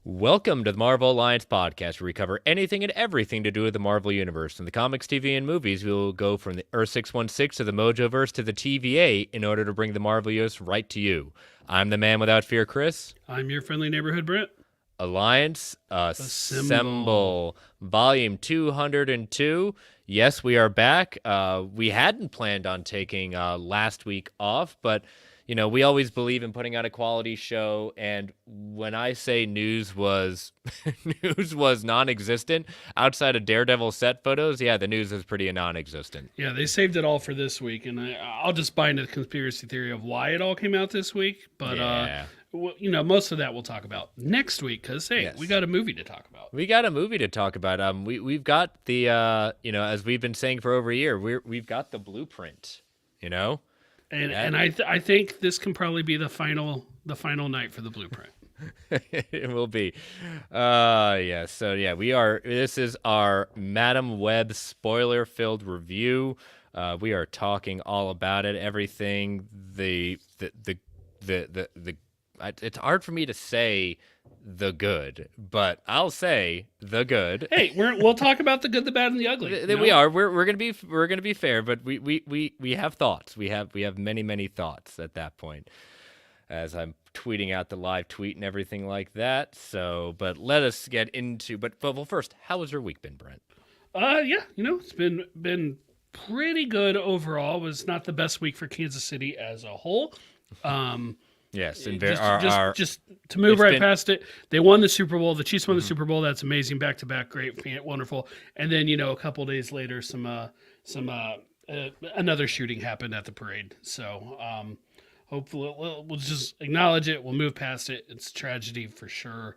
Welcome to the Marvel Alliance podcast, where we cover anything and everything to do with the Marvel Universe. From the comics, TV, and movies, we will go from the Earth 616 to the Mojoverse to the TVA in order to bring the Marvel Universe right to you. I'm the man without fear, Chris. I'm your friendly neighborhood Brent. Alliance Assemble. Volume 202. Yes, we are back. We hadn't planned on taking last week off, but we always believe in putting out a quality show, and when I say news was news was non-existent outside of Daredevil set photos, yeah, the news is pretty non-existent. Yeah, they saved it all for this week, and I'll just buy into the conspiracy theory of why it all came out this week. But most of that we'll talk about next week because Yes. we got a movie to talk about. We got a movie to talk about. We've got the as we've been saying for over a year, we've got the blueprint. And I think this can probably be the final night for the blueprint. It will be. Yeah. So yeah, this is our Madam Web spoiler-filled review. We are talking all about it, everything. It's hard for me to say the good, but I'll say the good. Hey, we'll talk about the good, the bad, and the ugly. We are. We're gonna be fair, but we have thoughts. We have many thoughts at that point, as I'm tweeting out the live tweet and everything like that. So, but let us get into. But well, first, how has your week been, Brent? Yeah, it's been pretty good overall. It was not the best week for Kansas City as a whole. Yes, and just to move past it, they won the Super Bowl. The Chiefs won the Super Bowl. That's amazing, back to back, great, wonderful. And then a couple days later, another shooting happened at the parade. So hopefully we'll just acknowledge it. We'll move past it. It's a tragedy for sure.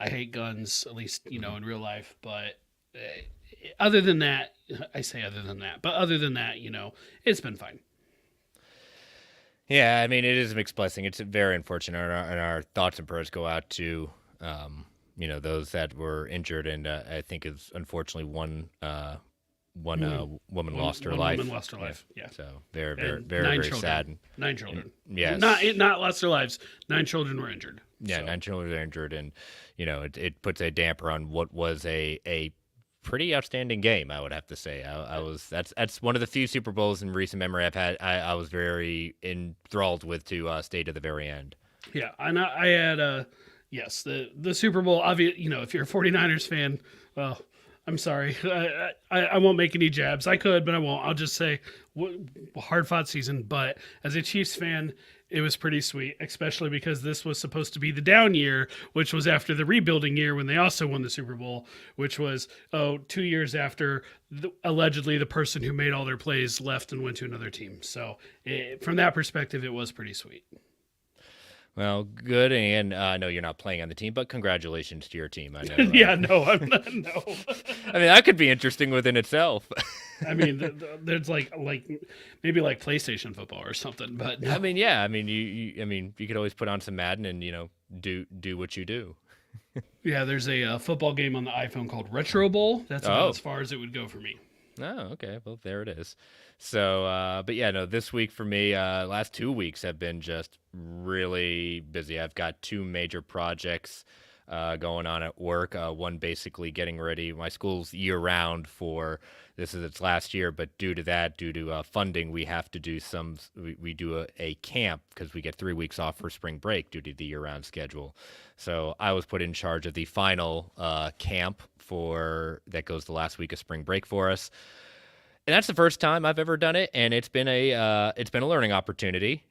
I hate guns, at least in real life. But other than that, it's been fine. Yeah, I mean, it is a mixed blessing. It's very unfortunate, and our thoughts and prayers go out to, those that were injured, and I think it's unfortunately one woman lost her life. Woman lost her life. Yeah. So very sad. 9 children. Yes. Not lost their lives. 9 children were injured. Yeah, so. 9 children were injured, and it puts a damper on what was a pretty outstanding game, I would have to say. That's one of the few Super Bowls in recent memory I've had. I was very enthralled with to stay to the very end. Yeah, and I had the Super Bowl. Obviously, if you're a 49ers fan, well, I'm sorry, I won't make any jabs. I could, but I won't. I'll just say hard fought season. But as a Chiefs fan, it was pretty sweet, especially because this was supposed to be the down year, which was after the rebuilding year when they also won the Super Bowl, which was 2 years after allegedly the person who made all their plays left and went to another team. So from that perspective, it was pretty sweet. Well, good, and I know you're not playing on the team, but congratulations to your team. I know. Yeah, no, I'm not. No. I mean, that could be interesting within itself. I mean, there's like maybe like PlayStation football or something, but no. I mean, yeah. I mean, you could always put on some Madden and do what you do. Yeah, there's a football game on the iPhone called Retro Bowl. That's about as far as it would go for me. Oh, okay. Well, there it is. So, but yeah, no, this week for me, last 2 weeks have been just really busy. I've got 2 major projects going on at work. One basically getting ready. My school's year round this is its last year, but due to funding, we have to do we do a camp because we get 3 weeks off for spring break due to the year round schedule. So I was put in charge of the final camp that goes the last week of spring break for us. And that's the first time I've ever done it, and it's been a learning opportunity,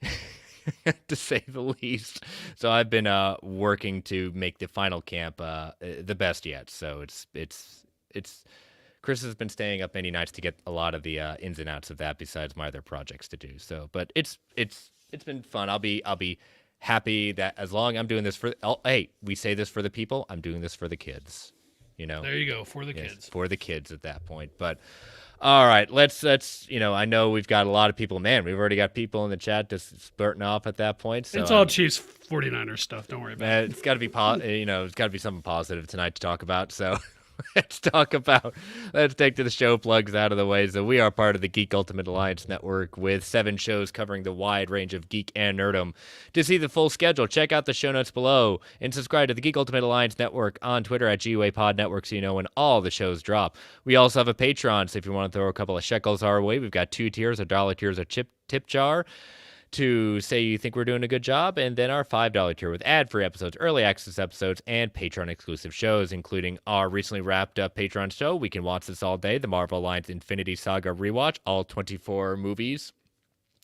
to say the least. So I've been working to make the final camp the best yet. So it's Chris has been staying up many nights to get a lot of the ins and outs of that, besides my other projects to do. So, but it's been fun. I'll be happy that as long I'm doing this we say this for the people. I'm doing this for the kids. There you go, for the kids. For the kids at that point, but. All right, let's. I know we've got a lot of people. Man, we've already got people in the chat just spurting off at that point. So it's all Chiefs 49ers stuff. Don't worry about it. It's got to be it's got to be something positive tonight to talk about. So let's take the show plugs out of the way. So we are part of the Geek Ultimate Alliance Network with 7 shows covering the wide range of geek and nerdom. To see the full schedule, check out the show notes below and subscribe to the Geek Ultimate Alliance Network on Twitter at GUA Pod Network so you know when all the shows drop. We also have a Patreon, so if you want to throw a couple of shekels our way, we've got 2 tiers, $1 tier is a tip jar to say you think we're doing a good job, and then our $5 tier with ad-free episodes, early access episodes, and Patreon-exclusive shows, including our recently wrapped-up Patreon show, We Can Watch This All Day, the Marvel Alliance Infinity Saga rewatch, all 24 movies.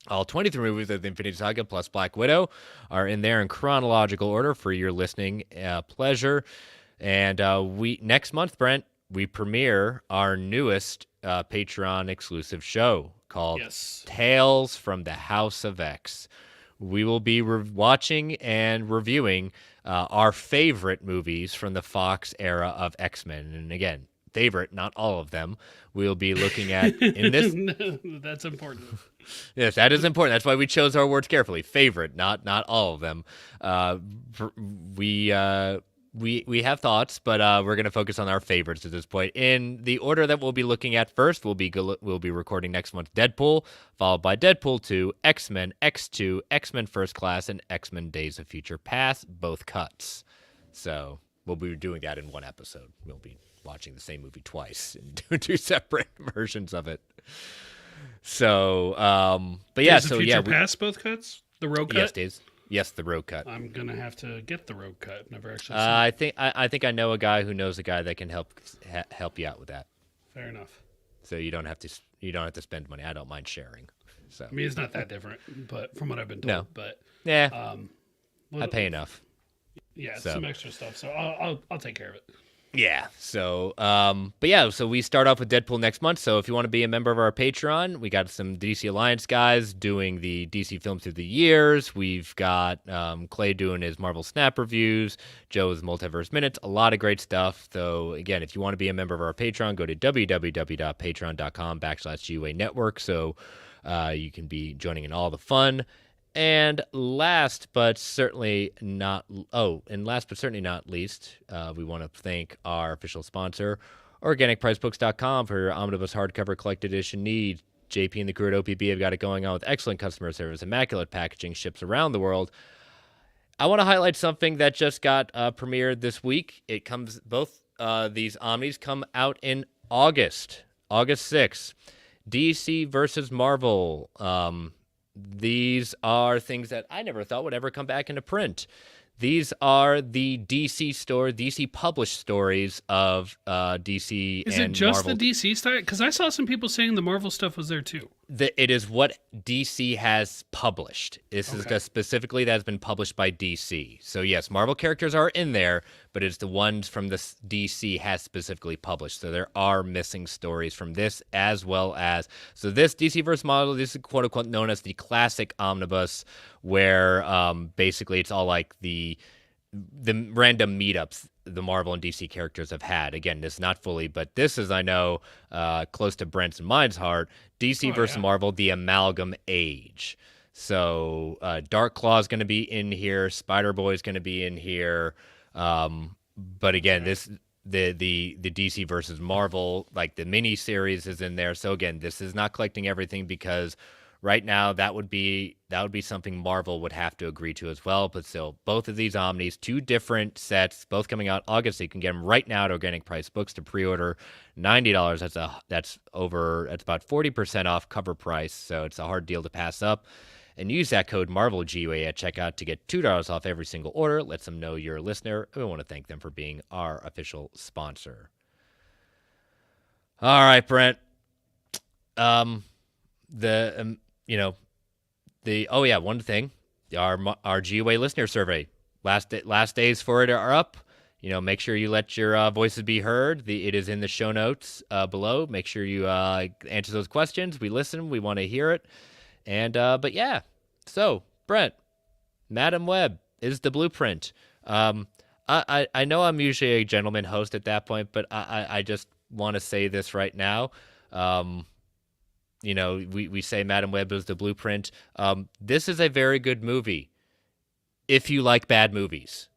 All 23 movies of the Infinity Saga plus Black Widow are in there in chronological order for your listening pleasure. And we next month, Brent, we premiere our newest Patreon exclusive show called Tales from the House of X. We will be watching and reviewing our favorite movies from the Fox era of X-Men. And again, favorite, not all of them. We'll be looking at in this. That's important. Yes, that is important. That's why we chose our words carefully. Favorite, not all of them. We have thoughts, but we're going to focus on our favorites at this point. In the order that we'll be looking at first, we'll be recording next month Deadpool, followed by Deadpool 2, X-Men, X2, X-Men First Class, and X-Men Days of Future Past, both cuts. So we'll be doing that in one episode. We'll be watching the same movie twice and doing 2 separate versions of it. So, but yeah, Days of Future Past, both cuts? The road cut? Yes, the road cut. I'm gonna have to get the road cut. Never actually. I think I know a guy who knows a guy that can help you out with that. Fair enough. So you don't have to spend money. I don't mind sharing. So I mean, it's not that different, but from what I've been told. No. But yeah, I pay enough. Yeah, so. Some extra stuff. So I'll take care of it. Yeah. So, but yeah, so we start off with Deadpool next month. So if you want to be a member of our Patreon, we got some DC Alliance guys doing the DC films through the years. We've got Clay doing his Marvel Snap reviews, Joe's Multiverse Minutes, a lot of great stuff. So again, if you want to be a member of our Patreon, go to www.patreon.com/GUA Network. So you can be joining in all the fun. And last but certainly not least, we want to thank our official sponsor, OrganicPriceBooks.com, for your omnibus hardcover collected edition needs. JP and the crew at OPB have got it going on with excellent customer service, immaculate packaging, ships around the world. I want to highlight something that just got premiered this week. It comes both these omnis come out in August 6th. DC versus Marvel. These are things that I never thought would ever come back into print. These are the DC published stories of DC and Marvel. Is it just the DC stuff? Because I saw some people saying the Marvel stuff was there too. It is what DC has published. This is just specifically that has been published by DC. So yes, Marvel characters are in there, but it's the ones from the DC has specifically published. So there are missing stories from this as well as. So this DC vs. Marvel, this is quote unquote known as the classic omnibus, where basically it's all like the random meetups the Marvel and DC characters have had. Again, this is not fully, but this is, I know, close to Brent's and mine's heart, DC versus Marvel, the Amalgam Age. So Dark Claw is going to be in here. Spider-Boy is going to be in here. But again, the DC versus Marvel, like the mini series is in there. So again, this is not collecting everything because right now that would be something Marvel would have to agree to as well. But still, both of these omnis, 2 different sets, both coming out August. So you can get them right now at Organic Price Books to pre-order. $90. That's about 40% off cover price. So it's a hard deal to pass up. And use that code MarvelGUA at checkout to get $2 off every single order. Lets them know you're a listener. We want to thank them for being our official sponsor. All right, Brent. One thing, our GUA listener survey, last days for it are up. Make sure you let your voices be heard. It is in the show notes below. Make sure you answer those questions. We listen. We want to hear it. And but yeah, so Brent, Madam Web is the blueprint. I know I'm usually a gentleman host at that point, but I just want to say this right now. We say Madam Web is the blueprint. This is a very good movie if you like bad movies.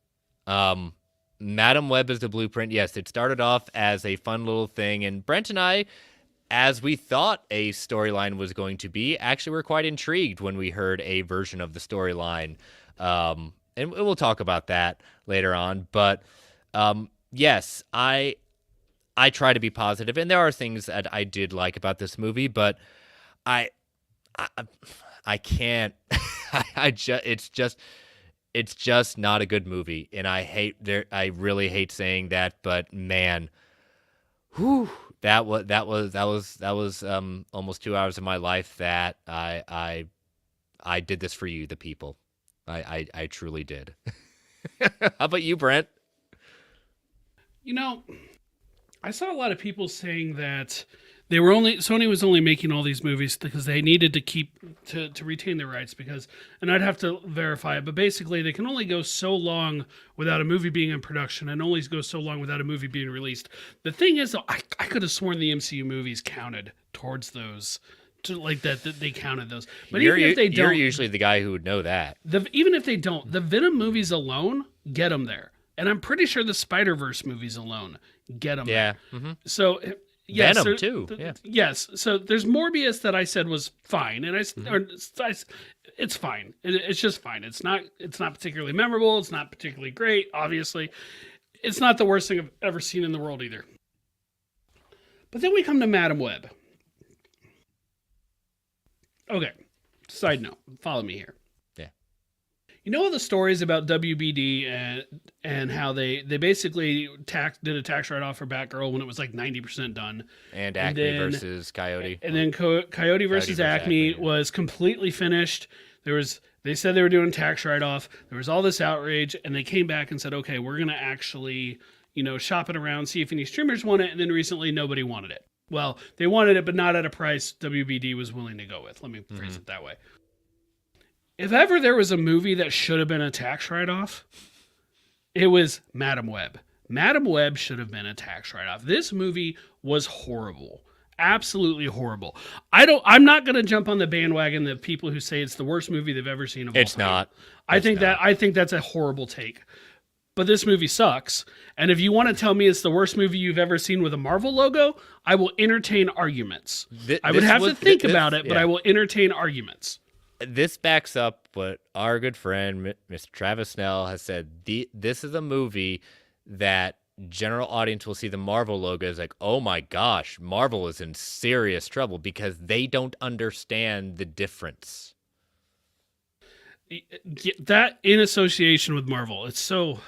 Madam Web is the blueprint. Yes, it started off as a fun little thing, and Brent and I, as we thought a storyline was going to be, actually were quite intrigued when we heard a version of the storyline. And we'll talk about that later on. But yes, I try to be positive, and there are things that I did like about this movie, but I I, I can't. It's just not a good movie, and I really hate saying that, but man, whew, that was almost 2 hours of my life that I did this for you, the people. I truly did. How about you, Brent? You know, I saw a lot of people saying that they were only Sony was only making all these movies because they needed to keep to retain their rights because, and I'd have to verify it, but basically they can only go so long without a movie being in production and only go so long without a movie being released. The thing is, though, I could have sworn the MCU movies counted towards those. To like that they counted those, but even if they don't, you're usually the guy who would know that. even if they don't, the Venom movies alone get them there, and I'm pretty sure the Spider-Verse movies alone get them. Yeah. There. Mm-hmm. So yes, Venom too. Yeah. Yes. So there's Morbius that I said was fine, and it's fine. It's just fine. It's not particularly memorable. It's not particularly great. Obviously, it's not the worst thing I've ever seen in the world either. But then we come to Madam Web. Okay. Side note. Follow me here. Yeah. You know all the stories about WBD and how they basically did a tax write-off for Batgirl when it was like 90% done. And Acme versus Coyote. And then Coyote versus Acme was completely finished. They said they were doing tax write-off. There was all this outrage, and they came back and said, okay, we're going to actually, shop it around, see if any streamers want it. And then recently nobody wanted it. Well, they wanted it, but not at a price WBD was willing to go with. Let me phrase it that way. If ever there was a movie that should have been a tax write-off, it was Madam Web. Madam Web should have been a tax write-off. This movie was horrible. Absolutely horrible. I'm not going to jump on the bandwagon of people who say it's the worst movie they've ever seen of all time. It's not. I think that's a horrible take. But this movie sucks. And if you want to tell me it's the worst movie you've ever seen with a Marvel logo, I will entertain arguments. I would have to think about it, but I will entertain arguments. This backs up what our good friend, Mr. Travis Snell, has said. This is a movie that general audience will see the Marvel logo as like, oh my gosh, Marvel is in serious trouble because they don't understand the difference. That in association with Marvel, it's so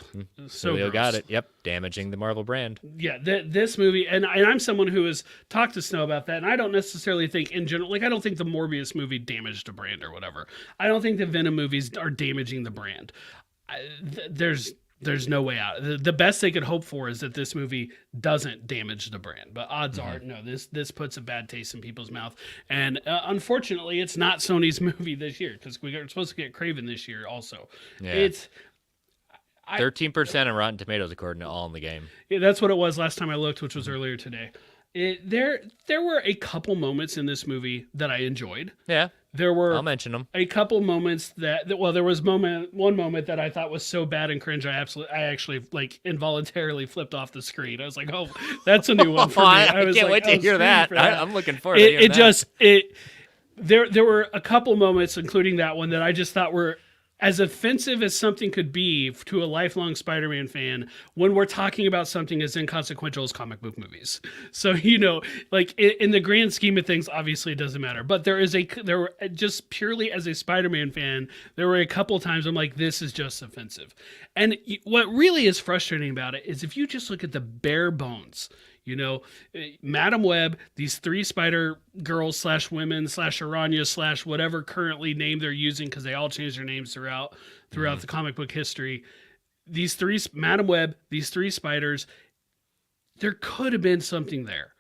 Julio gross. got it. Yep, damaging the Marvel brand. Yeah, this movie, and I'm someone who has talked to Snow about that, and I don't necessarily think in general, like I don't think the Morbius movie damaged a brand or whatever. I don't think the Venom movies are damaging the brand. There's no way out. The best they could hope for is that this movie doesn't damage the brand. But odds are, no, this puts a bad taste in people's mouth. And unfortunately, it's not Sony's movie this year because we're supposed to get Kraven this year also. Yeah. It's 13% on Rotten Tomatoes according to All in the Game. Yeah, that's what it was last time I looked, which was earlier today. There were a couple moments in this movie that I enjoyed. Yeah. There were I'll mention them. A couple moments there was one moment that I thought was so bad and cringe I actually like involuntarily flipped off the screen. I was like, "Oh, that's a new one for me." I can't wait to hear that. I'm looking forward to hearing that. There were a couple moments, including that one, that I just thought were as offensive as something could be to a lifelong Spider-Man fan when we're talking about something as inconsequential as comic book movies. So, like in the grand scheme of things, obviously it doesn't matter. But there were just purely as a Spider-Man fan, there were a couple times I'm like, this is just offensive. And what really is frustrating about it is if you just look at the bare bones, Madam Web, these 3 Spider Girls / women / Aranya / whatever currently name they're using because they all changed their names throughout the comic book history. These 3 Madam Web, these 3 spiders, there could have been something there.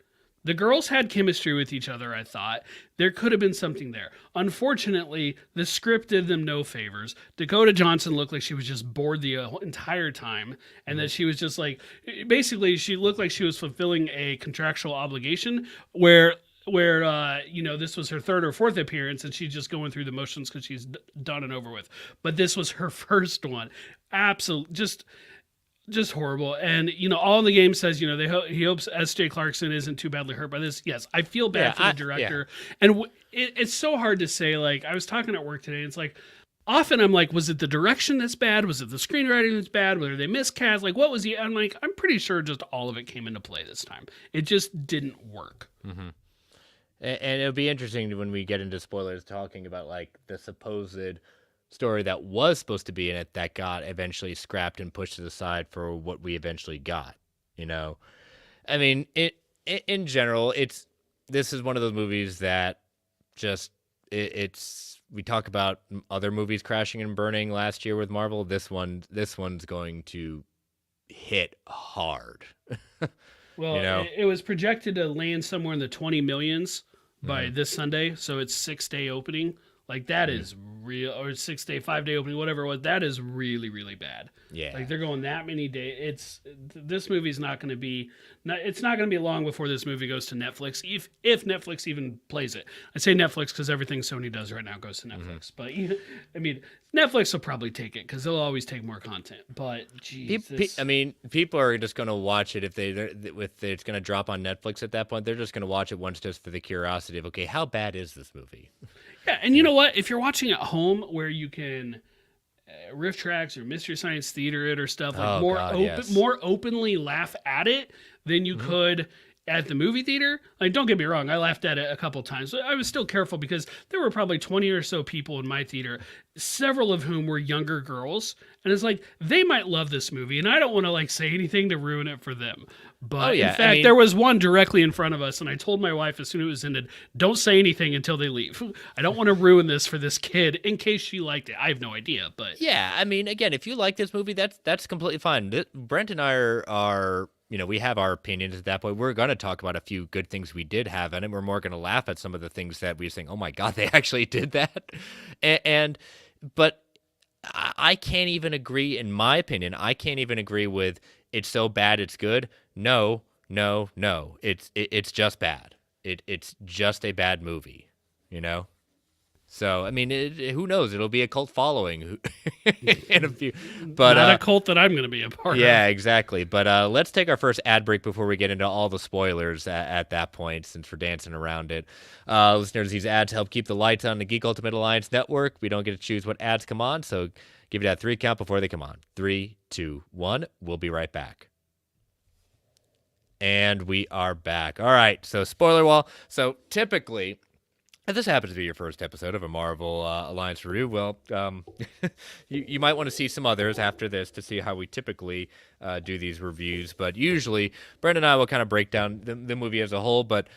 The girls had chemistry with each other, I thought. There could have been something there. Unfortunately, the script did them no favors. Dakota Johnson looked like she was just bored the entire time, and that she was just like, basically, she looked like she was fulfilling a contractual obligation where this was her 3rd or 4th appearance, and she's just going through the motions because she's done and over with. But this was her first one. Absolutely, just horrible. And all in the game says he hopes S.J. Clarkson isn't too badly hurt by this. Yes, I feel bad for the director, and it's so hard to say. Like, I was talking at work today, and it's like, often I'm like, was it the direction that's bad? Was it the screenwriting that's bad? Were they miscast? Like, what was the? I'm like, I'm pretty sure just all of it came into play this time. It just didn't work. Mm-hmm. And it'll be interesting when we get into spoilers, talking about like the supposed story that was supposed to be in it that got eventually scrapped and pushed to the side for what we eventually got. I mean, in general, this is one of those movies that just it's we talk about other movies crashing and burning last year with Marvel. This one's going to hit hard. Well, it was projected to land somewhere in the 20 millions by this Sunday, so it's 6-day opening. Like, that is real, or 6-day, 5-day opening, whatever it was. That is really, really bad. Yeah, like they're going that many days. This movie's not going to be. It's not going to be long before this movie goes to Netflix, if Netflix even plays it. I say Netflix because everything Sony does right now goes to Netflix. But I mean, Netflix will probably take it because they'll always take more content. But geez, I mean, people are just going to watch it if it's going to drop on Netflix at that point. They're just going to watch it once just for the curiosity of, okay, how bad is this movie? Yeah, and you know what? If you're watching at home where you can riff tracks or Mystery Science Theater it or stuff, like more openly laugh at it than you could at the movie theater. Like, don't get me wrong, I laughed at it a couple times. I was still careful because there were probably 20 or so people in my theater, several of whom were younger girls. And it's like, they might love this movie, and I don't want to like say anything to ruin it for them. But in fact, there was one directly in front of us, and I told my wife as soon as it was ended, don't say anything until they leave. I don't want to ruin this for this kid in case she liked it. I have no idea, but yeah, I mean, again, if you like this movie, that's completely fine. Brent and I are we have our opinions at that point. We're going to talk about a few good things we did have in it. We're more going to laugh at some of the things that we think, oh my God, they actually did that. But I can't even agree, in my opinion, I can't even agree with it's so bad it's good. No. It's just bad. It's just a bad movie, So, I mean, who knows? It'll be a cult following in a few. But not a cult that I'm going to be a part of. Yeah, exactly. But let's take our first ad break before we get into all the spoilers at that point, since we're dancing around it. Listeners, these ads help keep the lights on the Geek Ultimate Alliance network. We don't get to choose what ads come on, so give it that 3 count before they come on. 3, 2, 1. We'll be right back. And we are back. All right, so spoiler wall. So typically, if this happens to be your first episode of a Marvel Alliance review, well, you might want to see some others after this to see how we typically do these reviews. But usually, Brandon and I will kind of break down the movie as a whole. But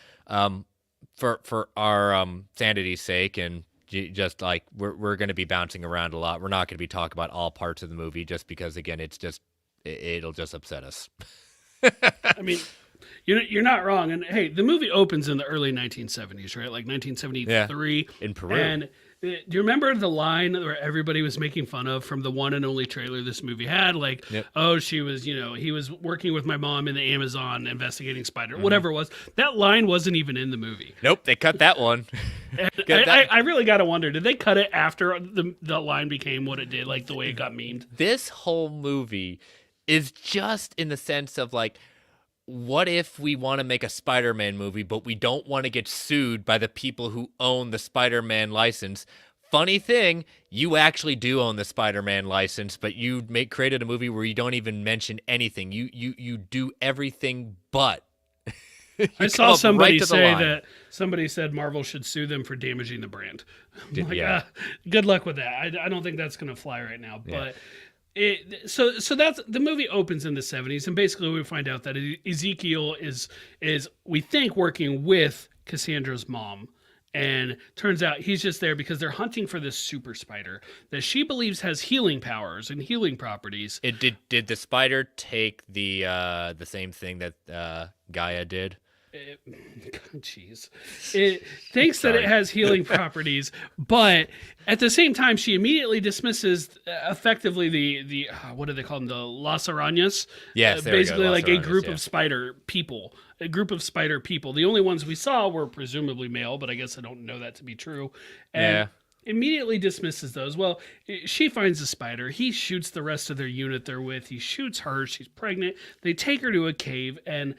for our sanity's sake, and just like we're going to be bouncing around a lot, we're not going to be talking about all parts of the movie just because, again, it'll just upset us. I mean, you're not wrong. And hey, the movie opens in the early 1970s, right? Like 1973. Yeah, in Peru. And do you remember the line where everybody was making fun of from the one and only trailer this movie had? Like, oh, she was, he was working with my mom in the Amazon investigating spider, whatever it was. That line wasn't even in the movie. Nope, they cut that one. I really got to wonder, did they cut it after the line became what it did, like the way it got memed? This whole movie is just in the sense of like, what if we want to make a Spider-Man movie, but we don't want to get sued by the people who own the Spider-Man license? Funny thing, you actually do own the Spider-Man license, but you created a movie where you don't even mention anything. You do everything but. I saw somebody say that somebody said Marvel should sue them for damaging the brand. I'm like, good luck with that. I don't think that's going to fly right now, but. So that's the movie opens in the 70s, and basically we find out that Ezekiel is we think working with Cassandra's mom, and turns out he's just there because they're hunting for this super spider that she believes has healing powers and healing properties. Did the spider take the same thing that Gaia did? Jeez. It thinks that it has healing properties, but at the same time, she immediately dismisses effectively the what do they call them? The Las Arañas. Yes, basically like a group of spider people. A group of spider people. The only ones we saw were presumably male, but I guess I don't know that to be true. And immediately dismisses those. Well, she finds a spider. He shoots the rest of their unit they're with. He shoots her. She's pregnant. They take her to a cave, and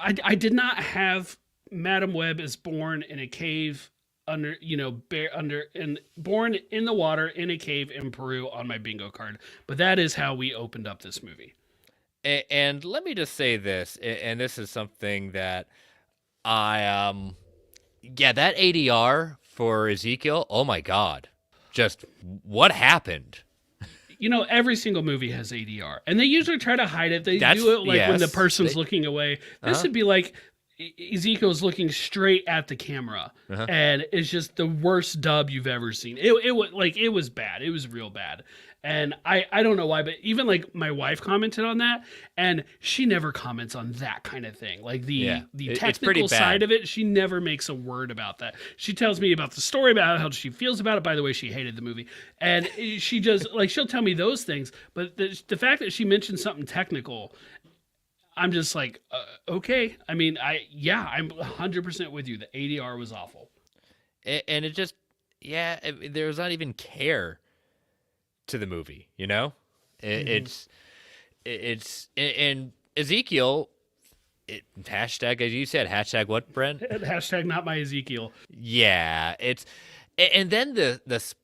I did not have Madam Web is born in a cave under under and born in the water in a cave in Peru on my bingo card. But that is how we opened up this movie. And let me just say this, and this is something that I yeah, that ADR for Ezekiel, oh my god. Just what happened? Every single movie has ADR, and they usually try to hide it. They That's do it like when the yes. person's looking away. This would be like Ezekiel's looking straight at the camera, and it's just the worst dub you've ever seen. It was like it was bad. It was real bad. And I don't know why, but even like my wife commented on that, and she never comments on that kind of thing. Like the it's pretty technical bad. side of it, she never makes a word about that. She tells me about the story, about how she feels about it. By the way, she hated the movie, and she just like she'll tell me those things. But the fact that she mentioned something technical, I'm just like, okay. I mean, I'm 100% with you. The ADR was awful. And it just, yeah, there was not even care to the movie, you know? It's and Ezekiel, hashtag, as you said, hashtag what, Brent? Hashtag not my Ezekiel. Yeah, and then the Las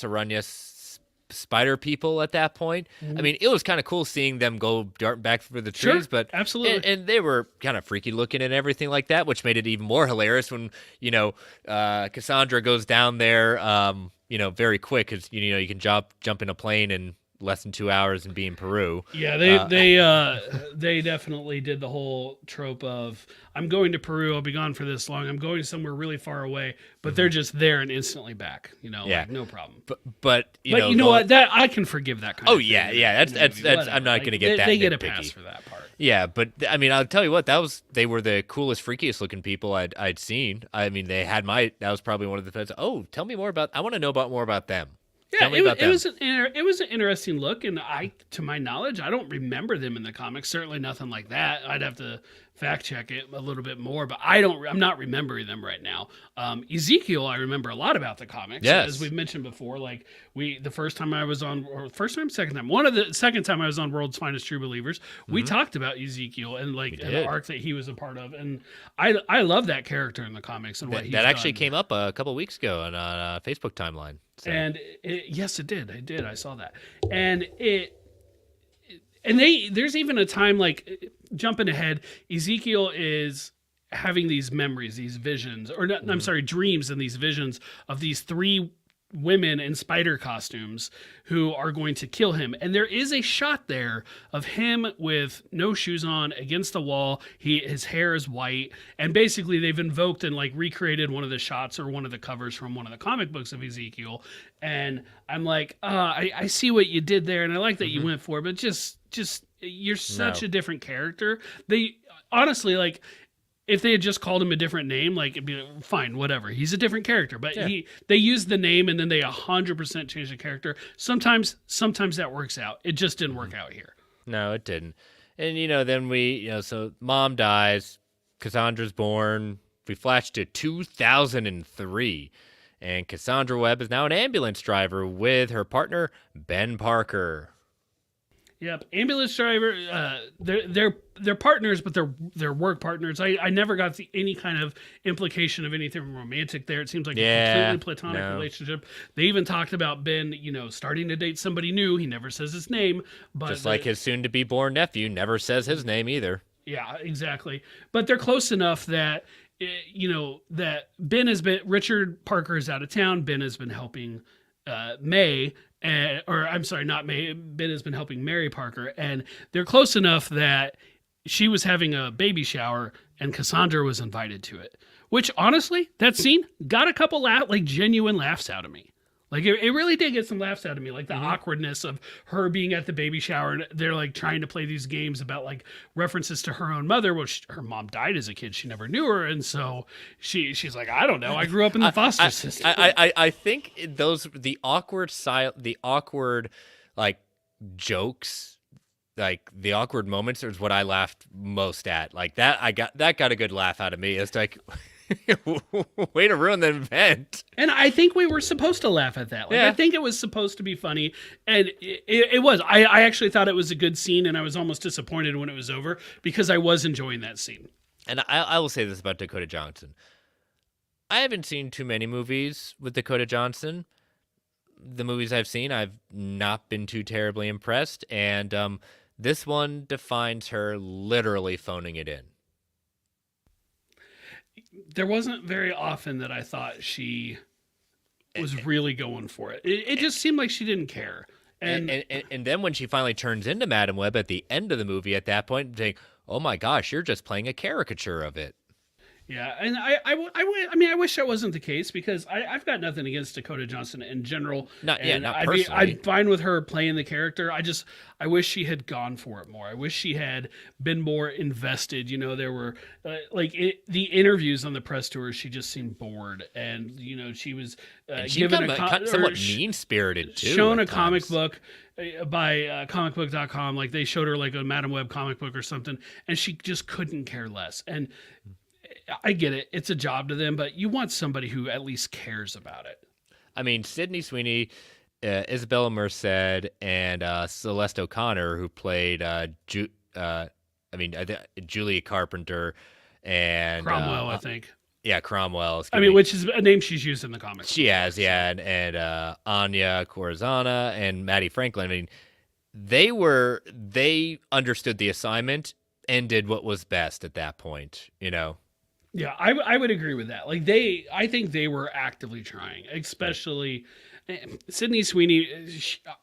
Arañas spider people at that point. I mean, it was kind of cool seeing them go darting back through the trees, Sure, but absolutely. and they were kind of freaky looking and everything like that, which made it even more hilarious when Cassandra goes down there, very quick because you can jump in a plane in less than 2 hours and be in Peru. Yeah, they definitely did the whole trope of I'm going to Peru, I'll be gone for this long, I'm going somewhere really far away, but they're just there and instantly back. Yeah. Like, no problem. But you know what? That I can forgive that kind of thing. Yeah. That's I'm not going to get that. They get a nitpicky. pass for that part. Yeah, but I mean, I'll tell you what, they were the coolest, freakiest looking people I'd seen. I mean, that was probably one of the things. Oh, tell me more about. I want to know more about them. Yeah, Tell me about them. it was an interesting look, and to my knowledge, I don't remember them in the comics. Certainly nothing like that. I'd have to fact check it a little bit more, but I'm not remembering them right now. Ezekiel, I remember a lot about the comics. Yes. As we've mentioned before, like the first time I was on, or second time, second time I was on World's Finest True Believers, we talked about Ezekiel and like the arc that he was a part of, and I love that character in the comics and what he's that actually done. came up a couple of weeks ago on a Facebook timeline. So. And yes, it did. I did. I saw that. And there's even a time like jumping ahead. Ezekiel is having these memories, these visions, or not, I'm sorry, dreams and these visions of these three women in spider costumes who are going to kill him. And there is a shot there of him with no shoes on against the wall. His hair is white, and basically they've invoked and like recreated one of the shots or one of the covers from one of the comic books of Ezekiel. And I'm like, I see what you did there, and I like that you went for it, but just you're such a different character. They honestly, like, if they had just called him a different name, like, it'd be like, fine, whatever. He's a different character, but they used the name and then they 100% changed the character. Sometimes that works out. It just didn't work out here. No, it didn't. And then so mom dies, Cassandra's born. We flash to 2003, and Cassandra Webb is now an ambulance driver with her partner Ben Parker. Yep, ambulance driver. They're partners, but they're work partners. I never got any kind of implication of anything romantic there. It seems like a completely platonic relationship. They even talked about Ben, starting to date somebody new. He never says his name, but just like his soon-to-be-born nephew never says his name either. Yeah, exactly. But they're close enough that that Richard Parker is out of town. Ben has been helping May. Or I'm sorry, not May. Ben has been helping Mary Parker, and they're close enough that she was having a baby shower, and Cassandra was invited to it. Which, honestly, that scene got a couple genuine laughs out of me. Like it really did get some laughs out of me, like the awkwardness of her being at the baby shower, and they're like trying to play these games about like references to her own mother. Well, her mom died as a kid; she never knew her, and so she's like, I don't know, I grew up in the foster system. I think the awkward like jokes, like the awkward moments is what I laughed most at. Like that got a good laugh out of me. It's like Way to ruin the event. And I think we were supposed to laugh at that. Like, I Yeah. think it was supposed to be funny, and it was. I actually thought it was a good scene, and I was almost disappointed when it was over because I was enjoying that scene. And I will say this about Dakota Johnson. I haven't seen too many movies with Dakota Johnson. The movies I've seen, I've not been too terribly impressed. And this one defines her literally phoning it in. There wasn't very often that I thought she was really going for it. It just seemed like she didn't care. And then when she finally turns into Madam Web at the end of the movie, at that point, saying, "Oh my gosh, you're just playing a caricature of it." Yeah, and I mean, I wish that wasn't the case because I've got nothing against Dakota Johnson in general. Not Be, personally. I'm fine with her playing the character. I wish she had gone for it more. I wish she had been more invested. You know, there were the interviews on the press tour. She just seemed bored, and you know, she was She given somewhat mean spirited too. shown a times. comic book by comicbook.com. Like they showed her like a Madam Web comic book or something, and she just couldn't care less. And I get it. It's a job to them, but you want somebody who at least cares about it. I mean, Sydney Sweeney, Isabella Merced, and Celeste O'Connor, who played Julia Carpenter and Cromwell, I think. Yeah, Cromwell. I mean, which is a name she's used in the comics. She has, yeah, and Anya Corazana and Maddie Franklin. I mean, they understood the assignment and did what was best at that point, you know. Yeah, I would agree with that. Like I think they were actively trying, especially Sydney Sweeney.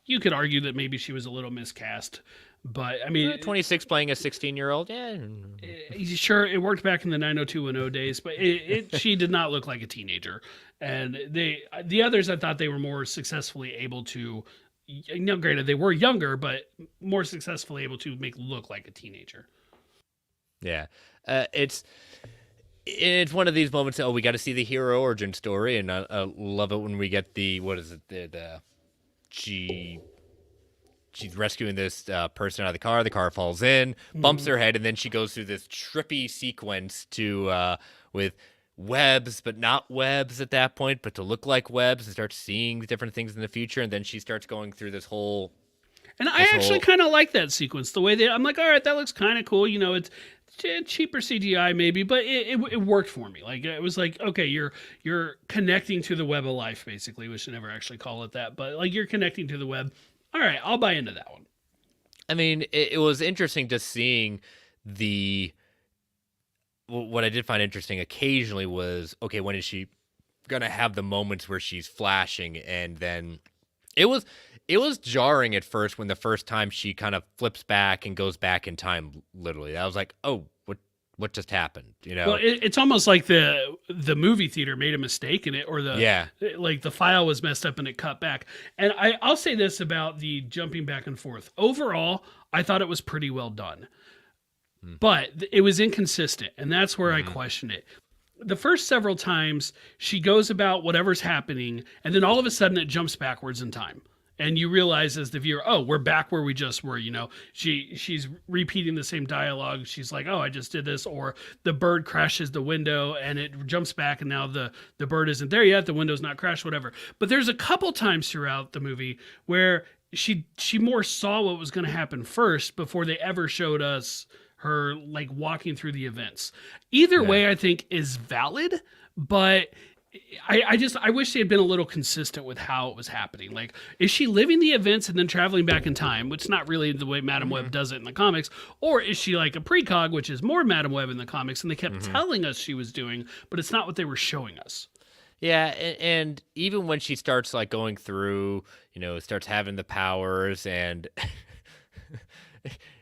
You could argue that maybe she was a little miscast, but I mean, 26 playing a 16-year-old, yeah. Sure, it worked back in the 90210 days, but she did not look like a teenager. And the others, I thought they were more successfully able to. You know, granted, they were younger, but more successfully able to make look like a teenager. Yeah, it's one of these moments. Oh, we got to see the hero origin story, and I love it when we get she's rescuing this person out of the car. The car falls in, bumps her head, and then she goes through this trippy sequence with webs, but not webs at that point, but to look like webs, and starts seeing different things in the future, and then she starts going through this whole. And I actually kind of like that sequence. The way I'm like, all right, that looks kind of cool. You know, it's cheaper CGI maybe, but it worked for me. Like it was like, okay, you're connecting to the web of life, basically. We should never actually call it that, but like you're connecting to the web. All right, I'll buy into that one. I mean, it was interesting just seeing what I did find interesting occasionally was, okay, when is she gonna have the moments where she's flashing, and then it was jarring at first when the first time she kind of flips back and goes back in time. Literally, I was like, "Oh, what just happened?" You know. Well, it's almost like the movie theater made a mistake in it, or like the file was messed up and it cut back. And I'll say this about the jumping back and forth. Overall, I thought it was pretty well done, but it was inconsistent, and that's where I question it. The first several times she goes about whatever's happening, and then all of a sudden it jumps backwards in time. And you realize as the viewer, oh, we're back where we just were. You know, she's repeating the same dialogue. She's like, oh, I just did this. Or the bird crashes the window and it jumps back, and now the bird isn't there yet. The window's not crashed, whatever. But there's a couple times throughout the movie where she more saw what was going to happen first before they ever showed us her like walking through the events. Either way, I think is valid, but I wish they had been a little consistent with how it was happening. Like, is she living the events and then traveling back in time, which is not really the way Madam Web does it in the comics, or is she like a precog, which is more Madam Web in the comics, and they kept telling us she was doing, but it's not what they were showing us. Yeah, and even when she starts like going through, you know, starts having the powers and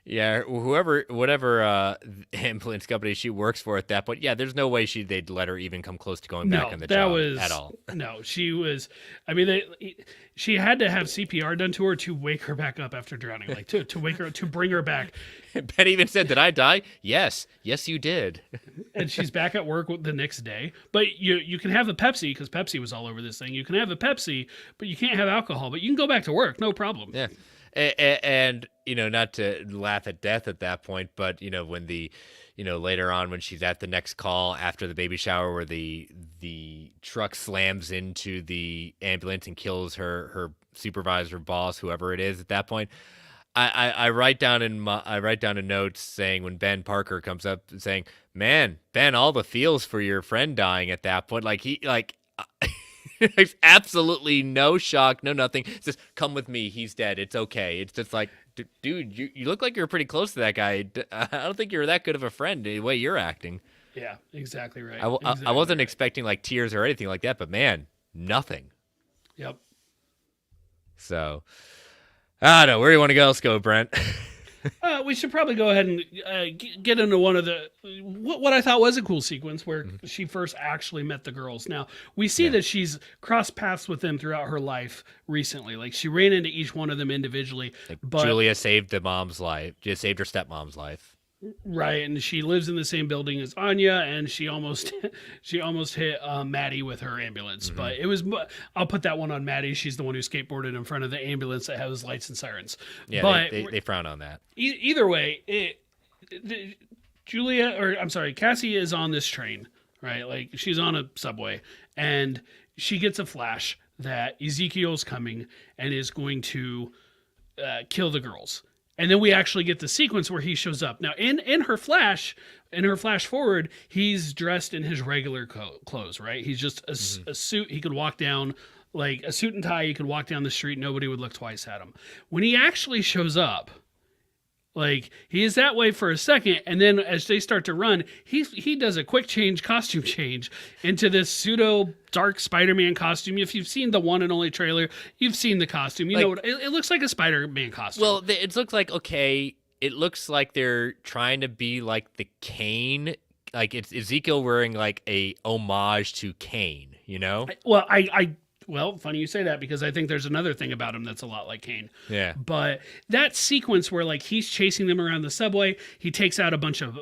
yeah, whatever ambulance company she works for at that point, yeah, there's no way they'd let her even come close to going back on the job at all. No, she was. I mean, she had to have CPR done to her to wake her back up after drowning, like to wake her to bring her back. Ben even said, "Did I die?" Yes, you did. And she's back at work the next day. But you can have the Pepsi because Pepsi was all over this thing. You can have the Pepsi, but you can't have alcohol. But you can go back to work, no problem. Yeah. And you know, not to laugh at death at that point, but you know, when later on when she's at the next call after the baby shower where the truck slams into the ambulance and kills her supervisor, boss, whoever it is at that point. I write down in notes saying when Ben Parker comes up saying, "Man, Ben, all the feels for your friend dying at that point." Like there's absolutely no shock, no nothing. It's just come with me. He's dead. It's okay. It's just like, dude, you look like you're pretty close to that guy. I don't think you're that good of a friend the way you're acting. Yeah, exactly right. I wasn't expecting like tears or anything like that, but man, nothing. Yep. So. I don't know. Where do you want to go? Let's go, Brent. We should probably go ahead and get into one of the what I thought was a cool sequence where she first actually met the girls. Now we see that she's crossed paths with them throughout her life recently. Like she ran into each one of them individually. Like but Julia saved the mom's life. Just saved her stepmom's life. right, and she lives in the same building as Anya, and she almost hit Maddie with her ambulance. But it was I'll put that one on Maddie. She's the one who skateboarded in front of the ambulance that has lights and sirens. Yeah, but they frown on that. Either way, Cassie is on this train, right? Like she's on a subway, and she gets a flash that Ezekiel's coming and is going to kill the girls. And then we actually get the sequence where he shows up. Now, in her flash forward, he's dressed in his regular clothes, right? He's just a suit. He could walk down, like a suit and tie. He could walk down the street. Nobody would look twice at him. When he actually shows up, like he is that way for a second, and then as they start to run, he does a quick costume change into this pseudo dark Spider-Man costume. If you've seen the one and only trailer, you've seen the costume. You know what it looks like, a Spider-Man costume. Well, it looks like It looks like they're trying to be like the Kane. Like it's Ezekiel wearing like a homage to Kane. Well, funny you say that because I think there's another thing about him that's a lot like Kane. Yeah. But that sequence where like he's chasing them around the subway, he takes out a bunch of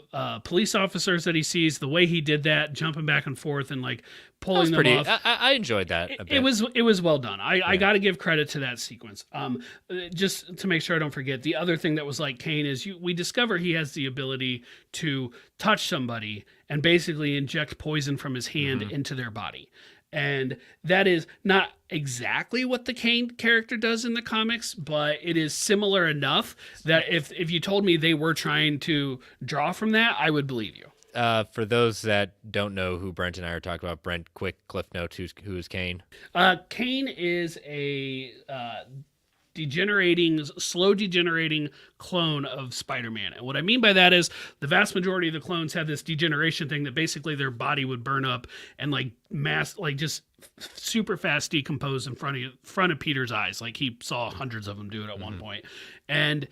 police officers that he sees. The way he did that, jumping back and forth and like pulling them off. I enjoyed that. A bit. It was well done. I got to give credit to that sequence. Just to make sure I don't forget, the other thing that was like Kane is we discover he has the ability to touch somebody and basically inject poison from his hand into their body. And that is not exactly what the Kane character does in the comics, but it is similar enough that if you told me they were trying to draw from that, I would believe you. For those that don't know who Brent and I are talking about, Brent, quick cliff notes, who is Kane? Kane is a slow degenerating clone of Spider-Man. And what I mean by that is the vast majority of the clones have this degeneration thing that basically their body would burn up and like just super fast decompose in front of Peter's eyes. Like he saw hundreds of them do it at one point. And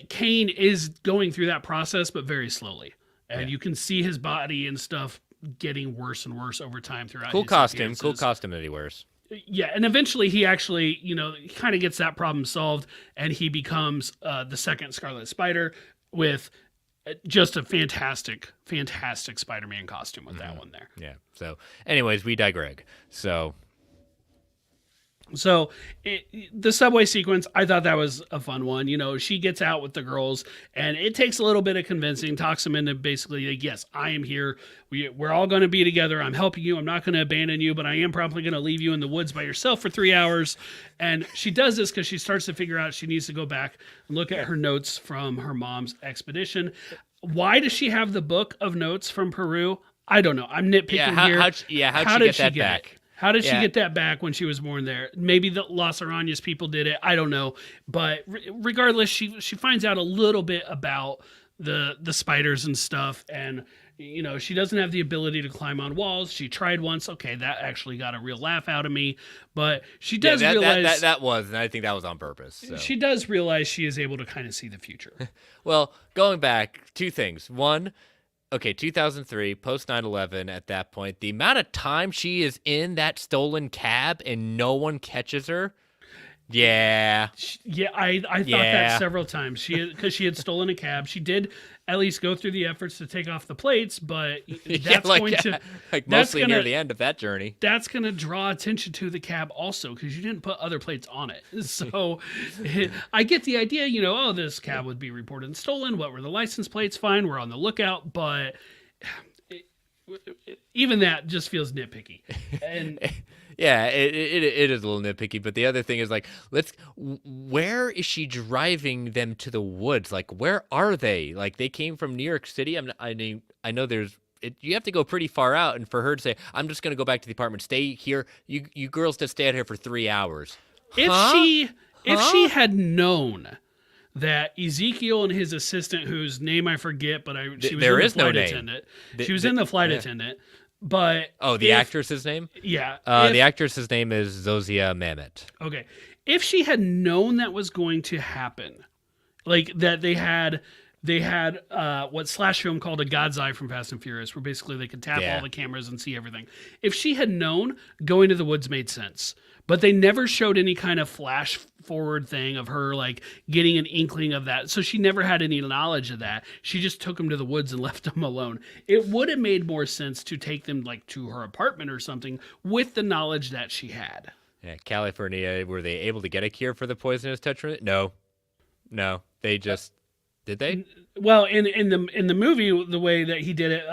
Kane is going through that process, but very slowly. And you can see his body and stuff getting worse and worse over time throughout. Cool costume that he wears. Yeah, and eventually he actually, he kind of gets that problem solved, and he becomes the second Scarlet Spider with just a fantastic Spider-Man costume with that one there. Yeah. So, anyways, we digress. So the subway sequence, I thought that was a fun one. She gets out with the girls, and it takes a little bit of convincing, talks them into basically, like, yes, I am here. We're all going to be together. I'm helping you. I'm not going to abandon you, but I am probably going to leave you in the woods by yourself for 3 hours. And she does this because she starts to figure out she needs to go back and look at her notes from her mom's expedition. Why does she have the book of notes from Peru? I don't know. I'm nitpicking here. How'd she get that back? How did she get that back when she was born there? Maybe the Las Arañas people did it. I don't know. But regardless, she finds out a little bit about the spiders and stuff. And, she doesn't have the ability to climb on walls. She tried once. Okay, that actually got a real laugh out of me. But she does realize... That was, and I think that was on purpose. So. She does realize she is able to kind of see the future. Well, going back, two things. One... Okay, 2003, post 9/11 at that point, the amount of time she is in that stolen cab and no one catches her. Yeah. Yeah, I thought that Yeah. several times. Because she had stolen a cab. She did at least go through the efforts to take off the plates, but Yeah, that's going to like that's mostly near gonna the end of that journey. that's gonna draw attention to the cab also because you didn't put other plates on it. So I get the idea. Oh, this cab would be reported and stolen. What were the license plates? Fine, we're on the lookout, but even that just feels nitpicky. And Yeah, it is a little nitpicky, but the other thing is like, where is she driving them to the woods? Like, where are they? Like, they came from New York City. I mean, I know you have to go pretty far out, and for her to say, I'm just gonna go back to the apartment, stay here. You girls just stay out here for 3 hours. if Huh? she if she Huh? had known that Ezekiel and his assistant, whose name I forget, but she was There in the is no flight name. attendant. She was in the flight Yeah. attendant. But Oh, the actress's name? yeah, The actress's name is Zosia Mamet. okay, if she had known that was going to happen, like that they had what Slash Film called a God's Eye from Fast and Furious, where basically they could tap Yeah. all the cameras and see everything. If she had known, going to the woods made sense. But they never showed any kind of flash forward thing of her like getting an inkling of that. So she never had any knowledge of that. She just took him to the woods and left him alone. It would have made more sense to take them like to her apartment or something with the knowledge that she had. Yeah, California. Were they able to get a cure for the poisonous tetra? No, no. They just did they? Well, in the movie, the way that he did it,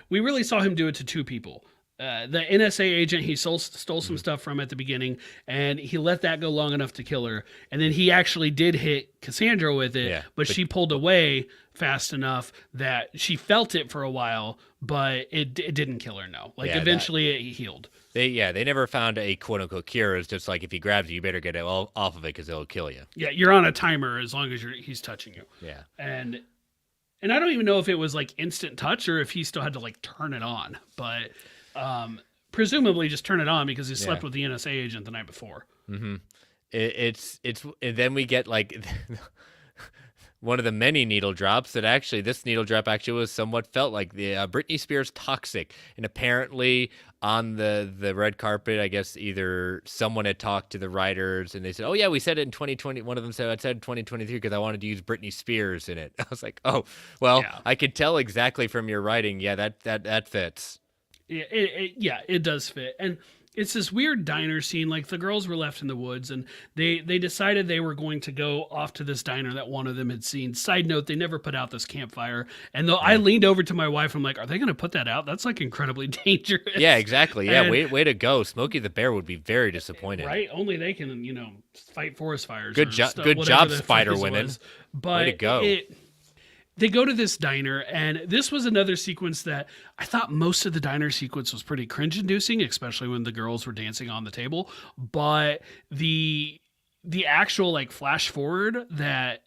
we really saw him do it to two people. The NSA agent he stole some stuff from at the beginning, and he let that go long enough to kill her. And then he actually did hit Cassandra with it, Yeah, but she pulled away fast enough that she felt it for a while, but it didn't kill her. No, like Yeah, eventually it healed. They never found a quote unquote cure. It's just like if he grabs you, you better get it off of it because it'll kill you. Yeah, you're on a timer as long as he's touching you. Yeah. And I don't even know if it was like instant touch or if he still had to like turn it on, but presumably just turn it on because he slept with the NSA agent the night before. Mm-hmm. It's and then we get like one of the many needle drops that actually this needle drop actually was somewhat felt like the Britney Spears Toxic, and apparently on the red carpet, I guess either someone had talked to the writers and they said, oh yeah, we said it in 2020. One of them said, I said 2023 because I wanted to use Britney Spears in it. I was like, oh well, Yeah. I could tell exactly from your writing. Yeah, that fits. It does fit. And it's this weird diner scene. Like the girls were left in the woods and they decided they were going to go off to this diner that one of them had seen. Side note, they never put out this campfire. And though I leaned over to my wife, I'm like, are they going to put that out? That's like incredibly dangerous. Yeah, exactly. Yeah, And- way to go. Smokey the Bear would be very disappointed. Right? Only they can, fight forest fires. Good or job, stuff, good whatever job, the Spider phrase Women. was. But Way to go. They go to this diner, and this was another sequence that I thought most of the diner sequence was pretty cringe-inducing, especially when the girls were dancing on the table. But the actual like flash forward that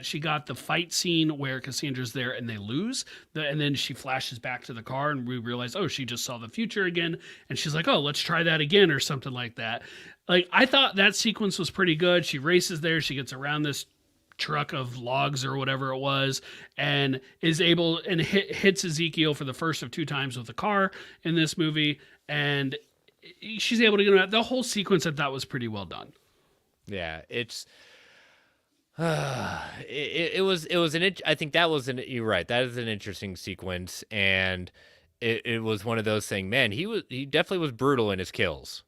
she got the fight scene where Cassandra's there and they lose, and then she flashes back to the car, and we realize, oh, she just saw the future again, and she's like, oh, let's try that again or something like that. Like I thought that sequence was pretty good. She races there, she gets around this truck of logs or whatever it was and is able and hits Ezekiel for the first of two times with the car in this movie, and she's able to get around. The whole sequence I thought was pretty well done. Yeah, it's it was I think that was you're right. That is an interesting sequence, and it was one of those things. Man, he definitely was brutal in his kills.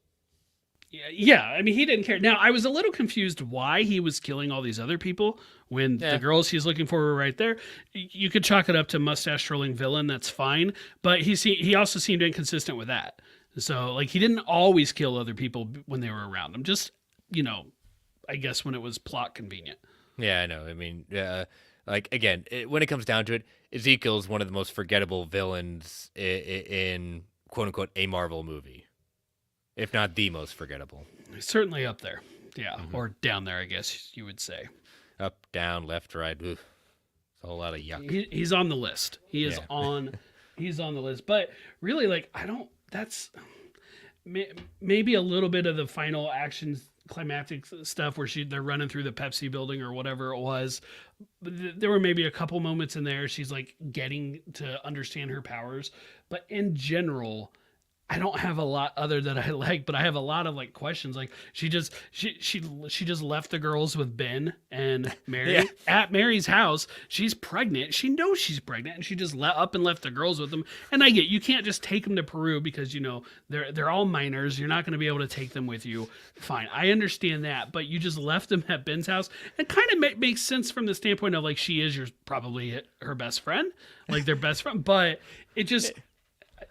Yeah, I mean, he didn't care. Now, I was a little confused why he was killing all these other people when the girls he's looking for were right there. You could chalk it up to mustache trolling villain, that's fine, but he also seemed inconsistent with that. So, like, he didn't always kill other people when they were around him, just, I guess when it was plot convenient. Yeah, I know. I mean, like again, when it comes down to it, Ezekiel's one of the most forgettable villains in quote unquote a Marvel movie, if not the most forgettable. Certainly up there. Yeah, or down there, I guess you would say. Up, down, left, right. Ugh. It's a whole lot of yuck. He's on the list. He is Yeah. he's on the list. But really, like, that's maybe a little bit of the final action climactic stuff where they're running through the Pepsi building or whatever it was. There were maybe a couple moments in there she's like getting to understand her powers. But in general, I don't have a lot other that I like, but I have a lot of like questions. Like she just left the girls with Ben and Mary Yeah. at Mary's house. She's pregnant. She knows she's pregnant, and she just up and left the girls with them. And I get you can't just take them to Peru because they're all minors. You're not going to be able to take them with you. Fine, I understand that, but you just left them at Ben's house. It kind of makes sense from the standpoint of like she is probably her best friend, like their best friend, but it just.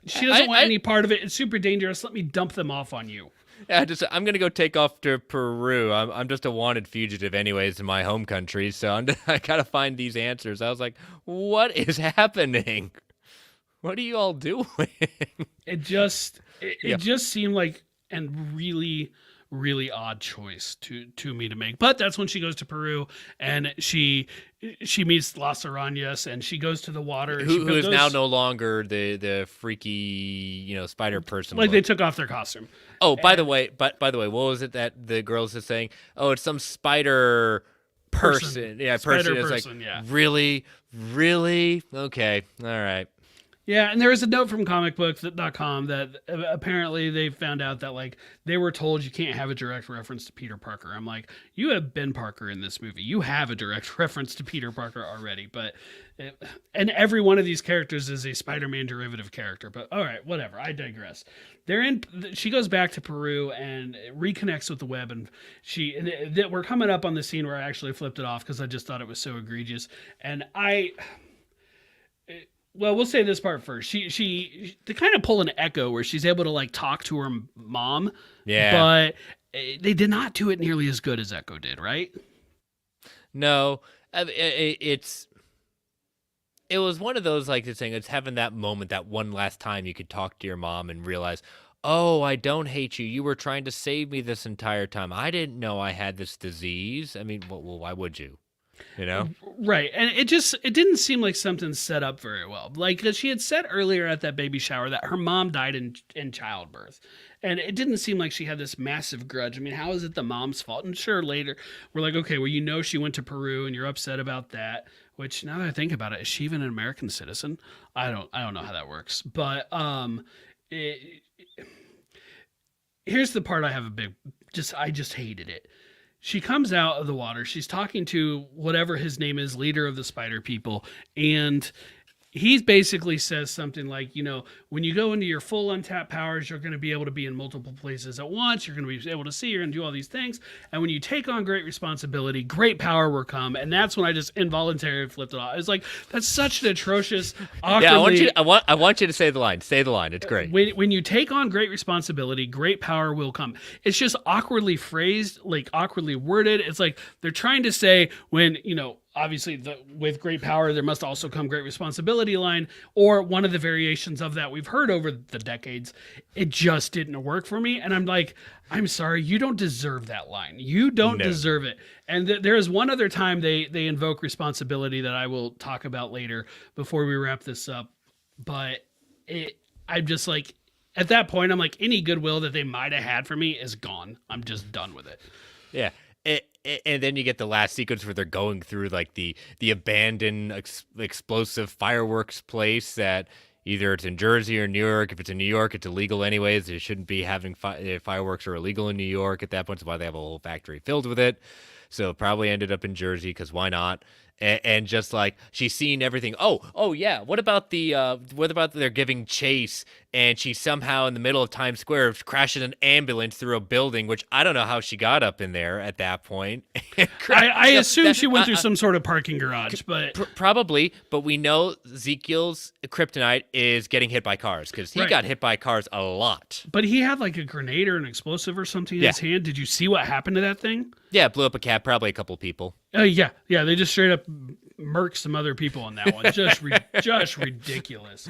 She doesn't want any part of it. It's super dangerous. Let me dump them off on you. Yeah, I'm gonna go take off to Peru. I'm just a wanted fugitive, anyways, in my home country. So I gotta find these answers. I was like, what is happening? What are you all doing? It just Yeah. just seemed like a really odd choice to me to make. But that's when she goes to Peru and she meets Las Arañas and she goes to the water. Who is now no longer the freaky spider person? Like they took off their costume. Oh, by the way, what was it that the girls are saying? Oh, it's some spider person. Yeah, Spider person. It's like, person, yeah. really, really? Okay, all right. Yeah, and there was a note from comicbook.com that apparently they found out that like they were told you can't have a direct reference to Peter Parker. I'm like, you have Ben Parker in this movie. You have a direct reference to Peter Parker already, and every one of these characters is a Spider-Man derivative character. But all right, whatever. I digress. She goes back to Peru and reconnects with the web, and we're coming up on the scene where I actually flipped it off because I just thought it was so egregious, and Well, we'll say this part first. They kind of pull an Echo where she's able to like talk to her mom. Yeah. But they did not do it nearly as good as Echo did, right? No, it was one of those like saying it's having that moment, that one last time you could talk to your mom and realize, oh, I don't hate you. You were trying to save me this entire time. I didn't know I had this disease. I mean, well, why would you? Right. And it didn't seem like something set up very well. Like she had said earlier at that baby shower that her mom died in childbirth. And it didn't seem like she had this massive grudge. I mean, how is it the mom's fault? And sure, later we're like, okay, well, she went to Peru and you're upset about that, which now that I think about it, is she even an American citizen? I don't know how that works. But here's the part I have I just hated it. She comes out of the water. She's talking to whatever his name is, leader of the spider people. And he basically says something like, when you go into your full untapped powers, you're going to be able to be in multiple places at once. You're going to be able to see, you're going to do all these things. And when you take on great responsibility, great power will come. And that's when I just involuntarily flipped it off. It's like, that's such an atrocious, awkwardly... Yeah, I want you to say the line. Say the line. It's great. When you take on great responsibility, great power will come. It's just awkwardly phrased, like awkwardly worded. It's like they're trying to say when, obviously with great power, there must also come great responsibility line, or one of the variations of that we've heard over the decades. It just didn't work for me. And I'm like, I'm sorry, you don't deserve that line. You don't deserve it. And there is one other time they invoke responsibility that I will talk about later before we wrap this up. But I'm just like, at that point, I'm like, any goodwill that they might have had for me is gone. I'm just done with it. Yeah. And then you get the last sequence where they're going through like the abandoned explosive fireworks place that either it's in Jersey or New York. If it's in New York, it's illegal anyways. They shouldn't be having fireworks are illegal in New York at that point. That's why they have a whole factory filled with it. So it probably ended up in Jersey because why not? And just like she's seen everything. Oh yeah. What about they're giving chase and she somehow in the middle of Times Square crashes an ambulance through a building, which I don't know how she got up in there at that point. I assume she went through some sort of parking garage, but probably. But we know Ezekiel's kryptonite is getting hit by cars because he got hit by cars a lot. But he had like a grenade or an explosive or something in his hand. Did you see what happened to that thing? Yeah, it blew up a cab, probably a couple people. Yeah. They just straight up murked some other people on that one. Just ridiculous.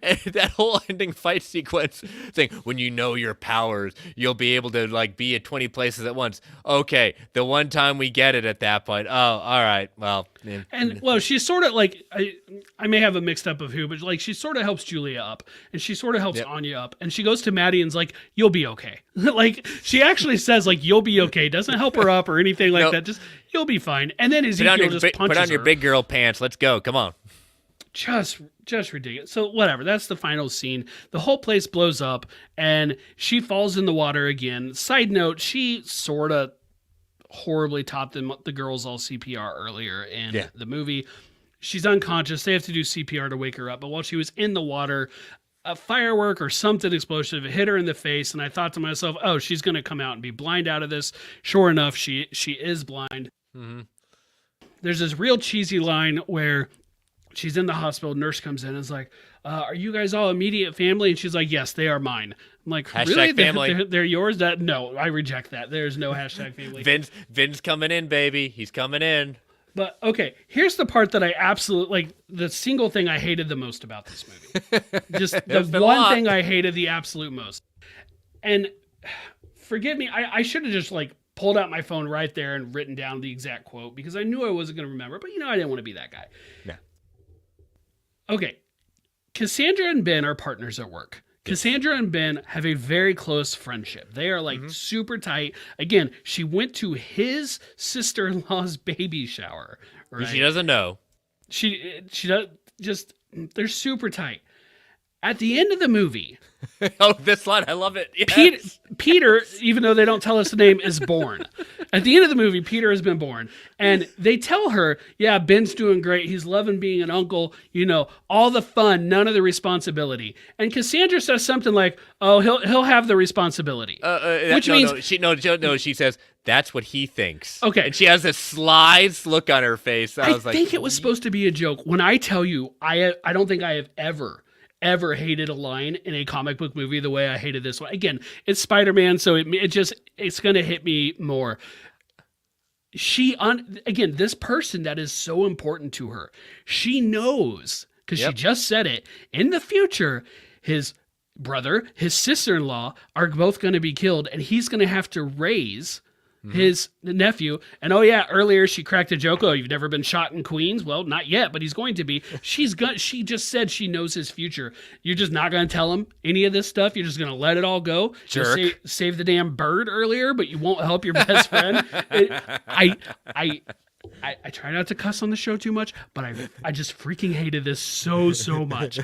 And that whole ending fight sequence thing, when you know your powers, you'll be able to like be at 20 places at once. Okay, the one time we get it at that point. Oh, all right. Well, and well, she's sort of like I may have a mixed up of who, but like she sort of helps Julia up, and she sort of helps Anya up, and she goes to Maddie and's like, "You'll be okay." Like she actually says like, "You'll be okay." Doesn't help her up or anything like that. Just you'll be fine. And then Ezekiel just punches her. Put on your big girl pants. Let's go. Come on. just ridiculous. So whatever, that's the final scene. The whole place blows up and she falls in the water again. Side note, she sort of horribly taught the girls all CPR earlier in the movie. She's unconscious. They have to do CPR to wake her up. But while she was in the water, a firework or something explosive hit her in the face. And I thought to myself, oh, she's going to come out and be blind out of this. Sure enough, she is blind. Mm-hmm. There's this real cheesy line where she's in the hospital. Nurse comes in and is like, are you guys all immediate family? And she's like, yes, they are mine. I'm like, hashtag really? family. They're yours? No, I reject that. There's no hashtag family. Vin's coming in, baby. He's coming in. But okay, here's the part that I absolutely like. The single thing I hated the most about this movie, just the one thing I hated the absolute most. And forgive me, I should have just like pulled out my phone right there and written down the exact quote because I knew I wasn't going to remember. But I didn't want to be that guy. Yeah. Okay, Cassandra and Ben are partners at work. Cassandra and Ben have a very close friendship. They are like super tight. Again, she went to his sister-in-law's baby shower. Right? She doesn't know. She does just, they're super tight. At the end of the movie, oh, this line, I love it. Yes. Peter, even though they don't tell us the name, is born. At the end of the movie, Peter has been born. And they tell her, yeah, Ben's doing great. He's loving being an uncle, all the fun, none of the responsibility. And Cassandra says something like, oh, he'll have the responsibility. Which means... She says, that's what he thinks. Okay. And she has this sly look on her face. I think it was supposed to be a joke. When I tell you, I don't think I have ever hated a line in a comic book movie the way I hated this one. Again, it's Spider-Man, so it's going to hit me more. Again, this person that is so important to her, she knows, because she just said it, in the future, his brother, his sister-in-law are both going to be killed, and he's going to have to raise his nephew. And earlier she cracked a joke. Oh, you've never been shot in Queens? Well, not yet, but he's going to be. She just said she knows his future. You're just not going to tell him any of this stuff. You're just going to let it all go. Jerk. Save the damn bird earlier, but you won't help your best friend. I try not to cuss on the show too much, but I just freaking hated this so much.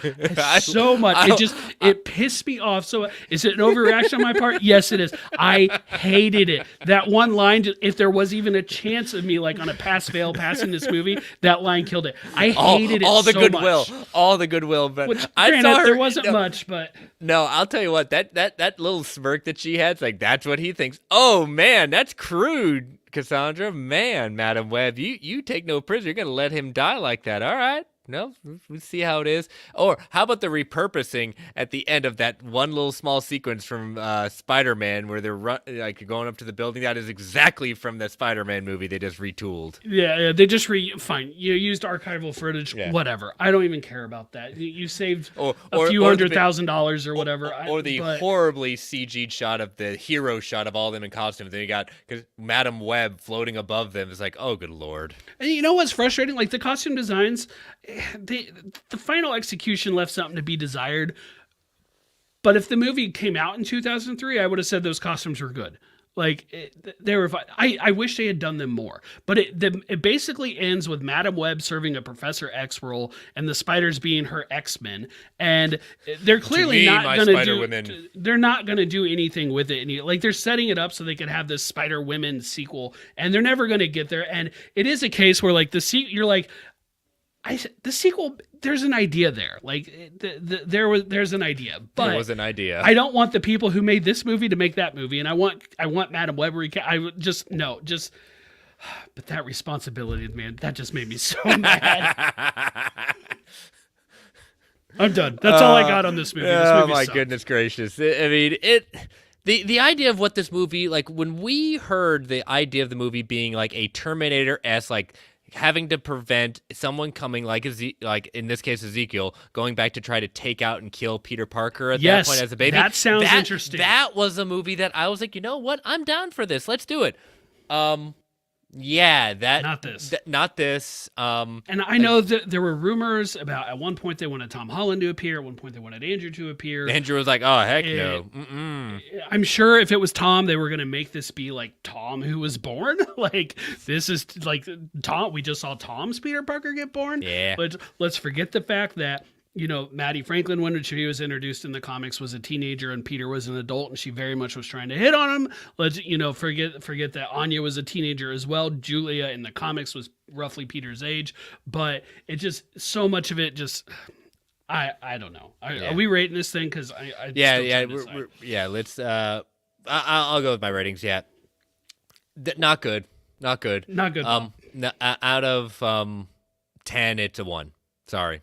So much. It pissed me off. So is it an overreaction on my part? Yes, it is. I hated it. That one line, if there was even a chance of me like on a pass-fail passing this movie, that line killed it. I hated all it the so goodwill. much. All the goodwill. But Which, I granted, saw her, there wasn't much, but... No, I'll tell you what, that little smirk that she had, it's like, that's what he thinks. Oh, man, that's crude. Cassandra, man, Madam Web, you take no prisoner. You're going to let him die like that. All right. No, we'll see how it is. Or how about the repurposing at the end of that one little small sequence from Spider-Man where they're going up to the building? That is exactly from the Spider-Man movie they just retooled. Yeah, they just fine. You used archival footage, whatever. I don't even care about that. You saved a few $100,000 or whatever. Or the horribly CG'd shot of the hero shot of all of them in costume. Then you got Madam Web floating above them. It's like, oh, good Lord. And you know what's frustrating? Like the costume designs... the final execution left something to be desired. But if the movie came out in 2003, I would have said those costumes were good. Like they were fine. I wish they had done them more. But it basically ends with Madam Web serving a Professor X role and the spiders being her X-Men. And they're clearly not going to do. They're not going to do anything with it. And like they're setting it up so they could have this Spider Women sequel, and they're never going to get there. And it is a case where like you're like. The sequel, there's an idea there. Like there's an idea, but there was an idea. I don't want the people who made this movie to make that movie, and I want Madam Web. But that responsibility, man, that just made me so mad. I'm done. That's all I got on this movie. This movie sucked. Goodness gracious! I mean, the idea of what this movie, like when we heard the idea of the movie being like a Terminator-esque, like. Having to prevent someone coming like in this case Ezekiel going back to try to take out and kill Peter Parker at that point as a baby. That sounds interesting. That was a movie that I was like, you know what? I'm down for this. Let's do it. Yeah, Not this. not this. And I know that there were rumors about at one point they wanted Tom Holland to appear. At one point they wanted Andrew to appear. Andrew was like, "Oh heck Eh, no." Mm-mm. I'm sure if it was Tom, they were going to make this be like Tom who was born. Like this is like Tom. We just saw Tom's Peter Parker get born. Yeah. But let's forget the fact that Maddie Franklin, when she was introduced in the comics, was a teenager and Peter was an adult, and she very much was trying to hit on him. Let's forget that Anya was a teenager as well. Julia in the comics was roughly Peter's age, but it just so much of it just. I don't know. Are we rating this thing? Because yeah. Let's. I'll go with my ratings. Yeah, not good. Not good. Not good. Out of 10, it's a 1. Sorry.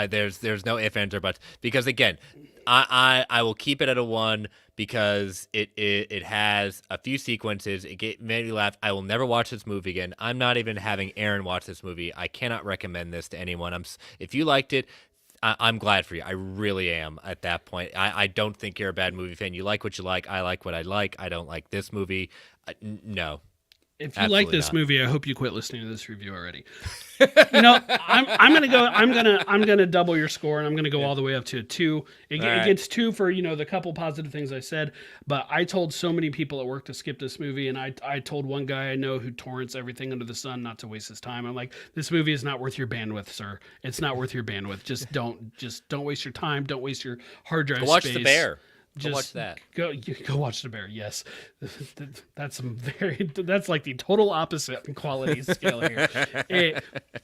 There's no ifs, ands, or buts, because again, I will keep it at a 1 because it has a few sequences. It made me laugh. I will never watch this movie again. I'm not even having Aaron watch this movie. I cannot recommend this to anyone. If you liked it, I'm glad for you. I really am at that point. I don't think you're a bad movie fan. You like what you like. I like what I like. I don't like this movie. No. If you like this movie, I hope you quit listening to this review already. I'm gonna double your score, and I'm gonna go all the way up to a 2. It gets 2 for the couple positive things I said, but I told so many people at work to skip this movie, and I told one guy I know who torrents everything under the sun not to waste his time. I'm like, this movie is not worth your bandwidth, sir. It's not worth your bandwidth. Just don't waste your time. Don't waste your hard drive Watch space. The Bear. Just watch that. Go watch The Bear. Yes, that's like the total opposite in quality scale here.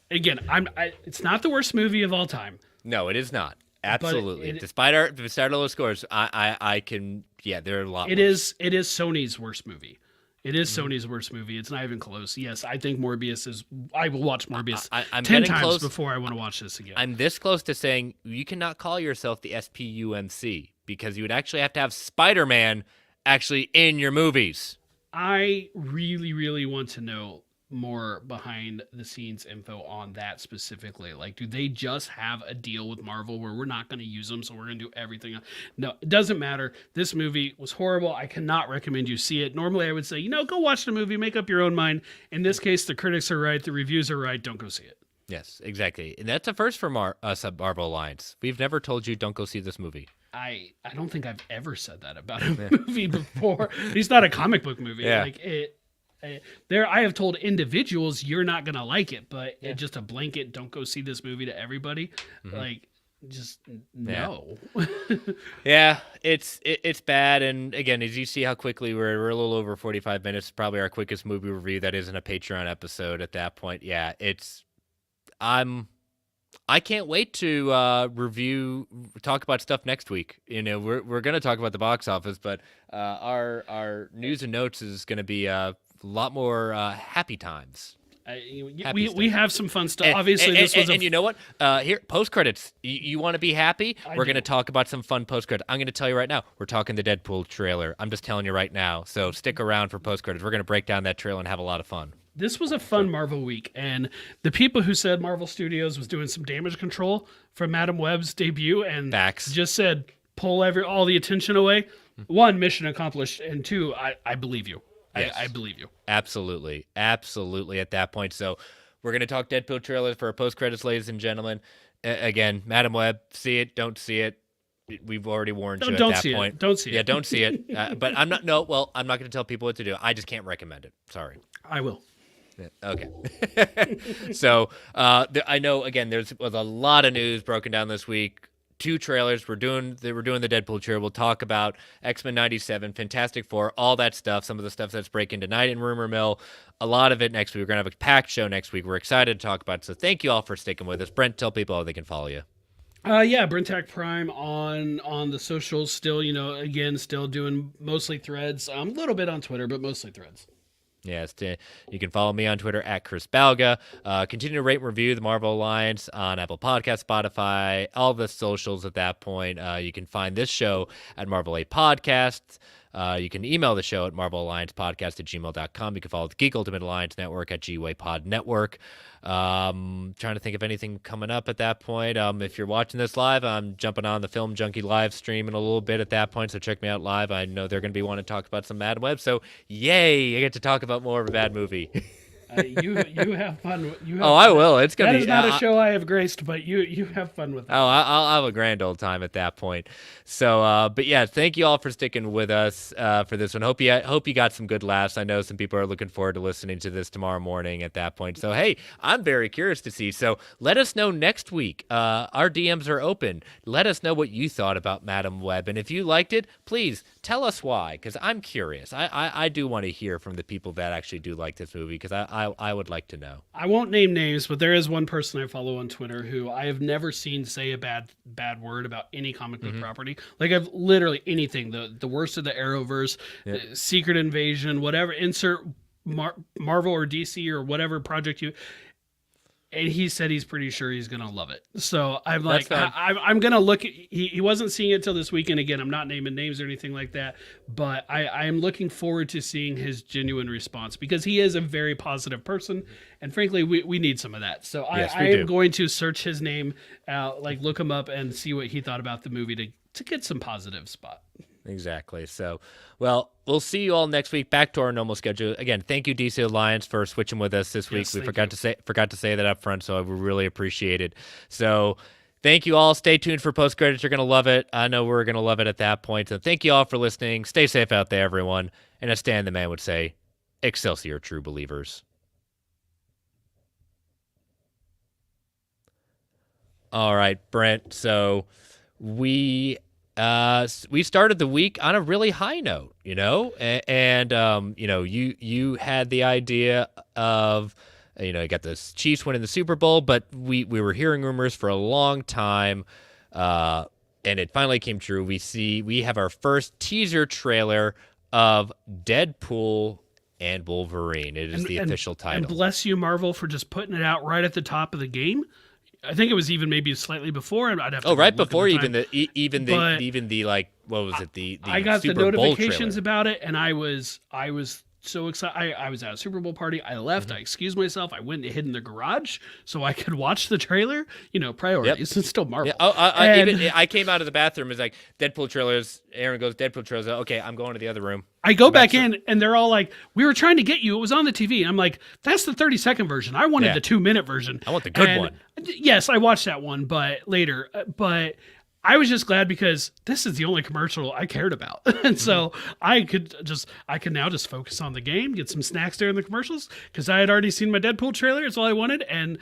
It's not the worst movie of all time. No, it is not. Absolutely. Despite our low scores, I can. Yeah, there are a lot. It is Sony's worst movie. It is Sony's worst movie. It's not even close. Yes, I think Morbius is. I will watch Morbius I'm 10 times close. Before I want to watch this again. I'm this close to saying you cannot call yourself the SPUMC because you would actually have to have Spider-Man actually in your movies. I really, really want to know more behind the scenes info on that specifically. Like, do they just have a deal with Marvel where we're not going to use them, so we're going to do everything? No, it doesn't matter. This movie was horrible. I cannot recommend you see it. Normally I would say, go watch the movie, make up your own mind. In this case, the critics are right, the reviews are right, don't go see it. Yes, exactly. And that's a first for us at Marvel Alliance. We've never told you don't go see this movie. I don't think I've ever said that about a movie before. It's not a comic book movie. Yeah. Like I have told individuals you're not gonna like it, but just a blanket don't go see this movie to everybody. Like, just no. Yeah, it's bad. And again, as you see how quickly we're a little over 45 minutes, probably our quickest movie review that isn't a Patreon episode at that point. Yeah, I can't wait to talk about stuff next week. We're going to talk about the box office, but our news and notes is going to be a lot more happy times. We have some fun stuff. Obviously, this was you know what? Here, post credits. You want to be happy? We're going to talk about some fun post credits. I'm going to tell you right now. We're talking the Deadpool trailer. I'm just telling you right now. So stick around for post credits. We're going to break down that trailer and have a lot of fun. This was a fun Marvel week, and the people who said Marvel Studios was doing some damage control for Madam Web's debut and just said pull all the attention away. 1, mission accomplished, and 2, I believe you. Yes. I believe you. Absolutely at that point. So we're going to talk Deadpool trailer for our post credits, ladies and gentlemen. Again, Madam Web, see it, don't see it. We've already warned you at that point. Don't see it. Yeah, don't see it. But I'm not going to tell people what to do. I just can't recommend it. Sorry. I will. Okay. So I know, again, there was a lot of news broken down this week. 2 trailers. We're doing the Deadpool trailer. We'll talk about X-Men 97, Fantastic Four, all that stuff, some of the stuff that's breaking tonight in Rumor Mill. A lot of it next week. We're going to have a packed show next week. We're excited to talk about it. So thank you all for sticking with us. Brent, tell people how they can follow you. Brentak Prime on the socials. Still, still doing mostly threads. A little bit on Twitter, but mostly threads. Yes, you can follow me on Twitter at Chris Balga. Continue to rate and review the Marvel Alliance on Apple Podcasts, Spotify, all the socials at that point. You can find this show at Marvel 8 Podcasts. You can email the show at marvelalliancepodcast@gmail.com. You can follow the Geek Ultimate Alliance Network at GWayPod Network. Trying to think of anything coming up at that point. If you're watching this live, I'm jumping on the Film Junkie live stream in a little bit at that point, so check me out live. I know they're going to be wanting to talk about some Mad Web, so yay, I get to talk about more of a bad movie. You have fun. You have Oh, I fun. will. It's gonna That be. is not a show I have graced, but you have fun with it. Oh, I'll have a grand old time at that point. So, but yeah, thank you all for sticking with us for this one. Hope you got some good laughs. I know some people are looking forward to listening to this tomorrow morning at that point. So, hey, I'm very curious to see. So, let us know next week. Our DMs are open. Let us know what you thought about Madam Web, and if you liked it, please tell us why. Because I'm curious. I do want to hear from the people that actually do like this movie. Because I would like to know. I won't name names, but there is one person I follow on Twitter who I have never seen say a bad word about any comic book property. Like I've literally anything, the worst of the Arrowverse, Secret Invasion, whatever, insert Marvel or DC or whatever project you. And he said he's pretty sure he's gonna love it. So I'm like, I'm gonna look. He wasn't seeing it till this weekend. Again, I'm not naming names or anything like that, but I am looking forward to seeing his genuine response because he is a very positive person, and frankly, we need some of that. So I am going to search his name out, like look him up and see what he thought about the movie to get some positive spot. Exactly. So, well, we'll see you all next week. Back to our normal schedule. Again, thank you, DC Alliance, for switching with us this week. Yes, We forgot to say that up front, so we really appreciate it. So, thank you all. Stay tuned for post credits. You're gonna love it. I know we're gonna love it at that point. So, thank you all for listening. Stay safe out there, everyone. And as Stan the Man would say, Excelsior, true believers. All right, Brent. So, we started the week on a really high note, and you had the idea of, you got the Chiefs winning the Super Bowl, but we were hearing rumors for a long time, and it finally came true. We have our first teaser trailer of Deadpool and Wolverine. It is the official title. And bless you, Marvel, for just putting it out right at the top of the game. I think it was even maybe slightly before. I'd have to right look before at the even the like, what was it, the I got Super the Bowl notifications trailer. about it, and I was so excited. I was at a Super Bowl party. I left. I excused myself. I went and hid in the garage so I could watch the trailer. Priorities. It's still Marvel. Yeah. I came out of the bathroom. It's like Deadpool trailers. Aaron goes, Deadpool trailers. Okay, I'm going to the other room. I go back in, and they're all like, "We were trying to get you. It was on the TV." And I'm like, "That's the 30-second version. I wanted the 2-minute version. I want the good one." Yes, I watched that one, but later. But I was just glad because this is the only commercial I cared about. And so I can now just focus on the game, get some snacks during the commercials because I had already seen my Deadpool trailer. It's all I wanted. And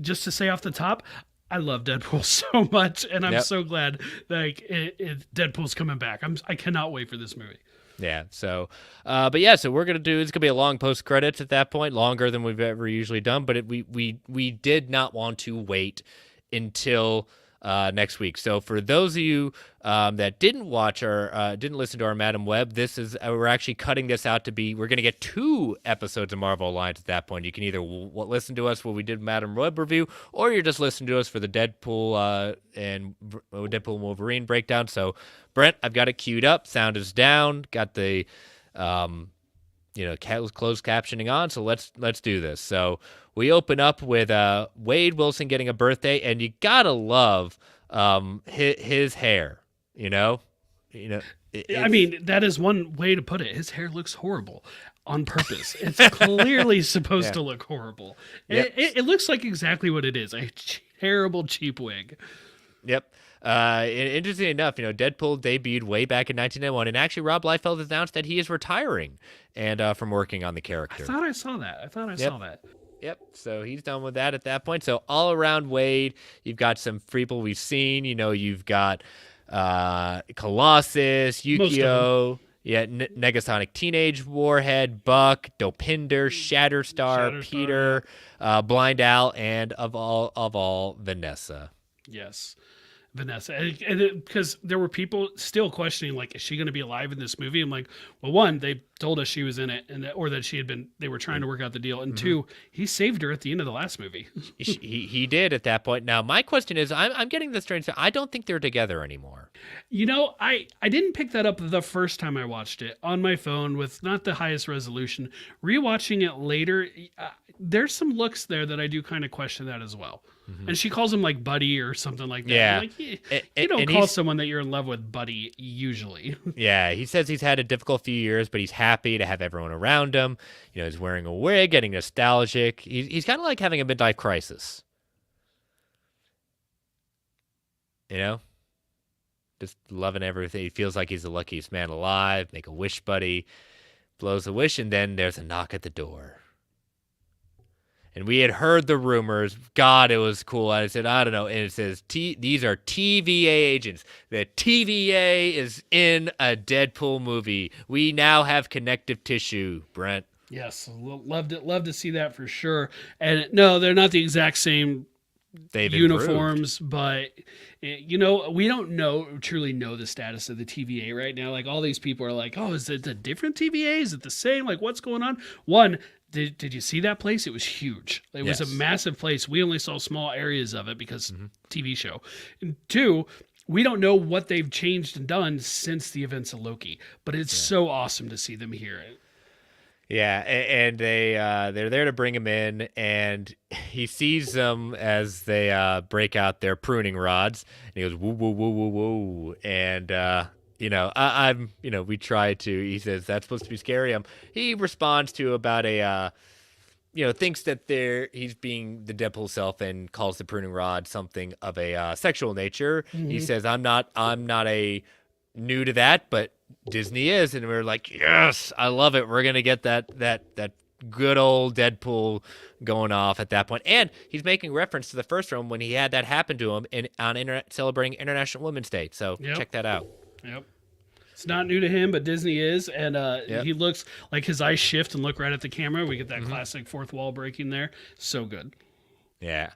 just to say off the top, I love Deadpool so much. And I'm so glad Deadpool's coming back. I cannot wait for this movie. Yeah. So, but yeah, so it's going to be a long post credits at that point, longer than we've ever usually done. But we did not want to wait until next week. So for those of you that didn't listen to our Madam Web, this is we're actually cutting this out we're going to get 2 episodes of Marvel Alliance at that point. You can either listen to us when we did Madam Web review, or you're just listening to us for the Deadpool and Wolverine breakdown. So Brent, I've got it queued up. Sound is down. Got the closed captioning on. So let's do this. So we open up with Wade Wilson getting a birthday, and you gotta love his hair. I mean, that is one way to put it. His hair looks horrible on purpose. It's clearly supposed to look horrible. Yep. It looks like exactly what it is, a terrible cheap wig. Yep. Interesting enough, Deadpool debuted way back in 1991, and actually Rob Liefeld announced that he is retiring and from working on the character. I thought I saw that. Yep. So he's done with that at that point. So all around Wade, you've got some people we've seen. You've got Colossus, Yukio, Negasonic Teenage Warhead, Buck, Dopinder, Shatterstar, Peter, Blind Al, and of all, Vanessa. Yes. Vanessa, because there were people still questioning, like, is she going to be alive in this movie? I'm like, well, one, they told us she was in it, and or that they were trying to work out the deal. And Mm-hmm. two, he saved her at the end of the last movie. He did at that point. Now my question is, I'm getting the strange. I don't think they're together anymore. I didn't pick that up the first time I watched it on my phone with not the highest resolution. Rewatching it later, there's some looks there that I do kind of question that as well. Mm-hmm. And she calls him like buddy or something like that. Yeah, Like, you don't call someone that you're in love with buddy usually. Yeah, he says he's had a difficult few years, but he's happy to have everyone around him. He's wearing a wig, getting nostalgic. He's kind of like having a midlife crisis. You know, just loving everything. He feels like he's the luckiest man alive. Make a wish, buddy. Blows a wish, and then there's a knock at the door. And we had heard the rumors. God, it was cool. I said, I don't know. And it says, these are TVA agents. The TVA is in a Deadpool movie. We now have connective tissue, Brent. Yes, loved it. Love to see that for sure. And no, they're not the exact same They've uniforms, but we don't truly know the status of the TVA right now. Like all these people are like, oh, is it a different TVA? Is it the same? Like what's going on? One, did you see that place? It was huge. It was a massive place. We only saw small areas of it because TV show. And two, we don't know what they've changed and done since the events of Loki, but it's so awesome to see them here. Yeah, and they're there to bring him in, and he sees them as they break out their pruning rods, and he goes woo woo woo woo woo, and I'm we try to. He says that's supposed to be scary. He responds to about a thinks that he's being the Deadpool self and calls the pruning rod something of a sexual nature. Mm-hmm. He says I'm not a new to that, but Disney is, and we're like, yes, I love it. We're gonna get that good old Deadpool going off at that point. And he's making reference to the first film when he had that happen to him celebrating International Women's Day. So check that out. Yep. It's not new to him, but Disney is, and he looks like his eyes shift and look right at the camera. We get that classic fourth wall breaking there. So good. Yeah.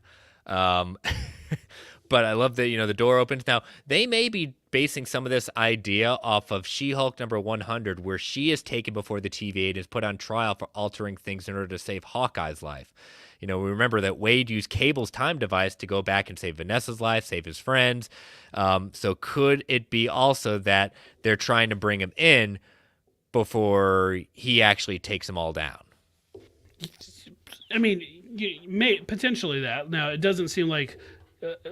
But I love that, the door opens. Now, they may be basing some of this idea off of She-Hulk number 100, where she is taken before the TVA and is put on trial for altering things in order to save Hawkeye's life. We remember that Wade used Cable's time device to go back and save Vanessa's life, save his friends. So could it be also that they're trying to bring him in before he actually takes them all down? I mean, potentially that. Now, it doesn't seem like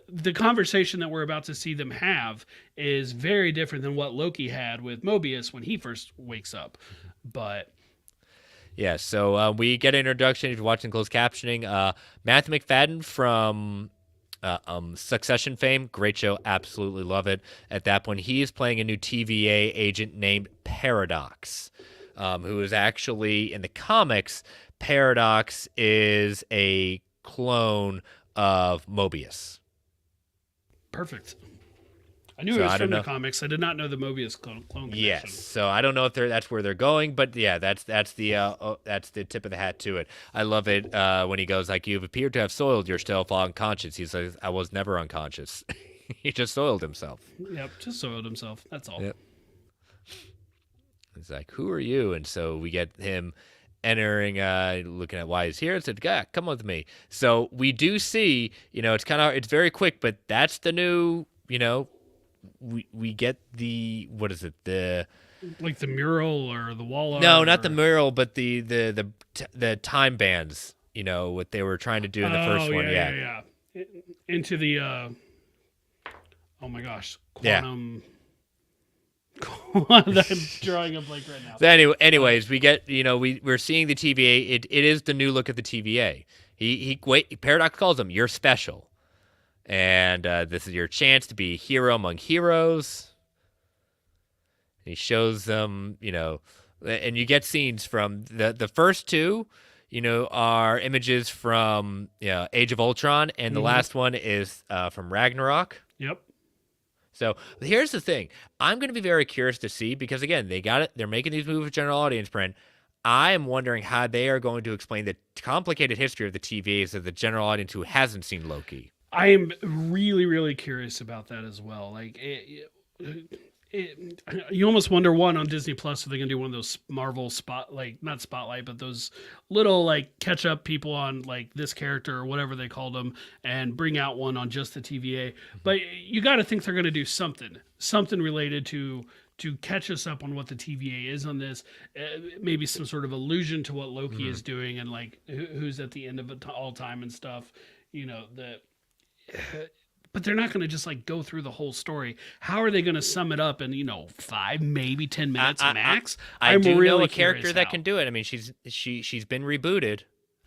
the conversation that we're about to see them have is very different than what Loki had with Mobius when he first wakes up. But yeah, so we get an introduction. If you're watching closed captioning, Matthew McFadden from Succession fame, great show, absolutely love it. At that point, he is playing a new TVA agent named Paradox, who is actually in the comics. Paradox is a clone of Mobius. Perfect. I knew it was from the comics. I did not know the Mobius clone connection. Yes, so I don't know if that's where they're going, but yeah, that's the tip of the hat to it. I love it when he goes like, "You've appeared to have soiled yourself unconscious." He says, "I was never unconscious." He just soiled himself. Yep, just soiled himself. That's all. Yep. It's like, "Who are you?" And so we get him entering, looking at why he's here, and said, "God, come with me." So we do see, it's very quick, but that's the new, we get the, what is it, like the mural or the wall art? No, not the mural, but the time bands. What they were trying to do in the first one. Yeah. Into the oh my gosh, quantum. Yeah. I'm drawing a blank right now. So anyways, we get, we're seeing the TVA. It is the new look at the TVA. Paradox calls him, "You're special," and this is your chance to be a hero among heroes. He shows them, and you get scenes from the first two, are images from Age of Ultron, and the last one is from Ragnarok. Yep. So here's the thing. I'm going to be very curious to see, because again, they're making these movies with general audience, Brent. I am wondering how they are going to explain the complicated history of the TVs to the general audience who hasn't seen Loki. I am really, really curious about that as well. Like, You almost wonder one on Disney Plus if they're gonna do one of those Marvel spot like not spotlight, but those little like catch up people on like this character or whatever they called them, and bring out one on just the TVA. But you got to think they're gonna do something related to catch us up on what the TVA is on this. Maybe some sort of allusion to what Loki is doing and like who's at the end of it all time and stuff. You know that. But they're not going to just like go through the whole story. How are they going to sum it up in 5, maybe 10 minutes max? I I'm do really know a character curious that how. can do it. I mean, she's been rebooted.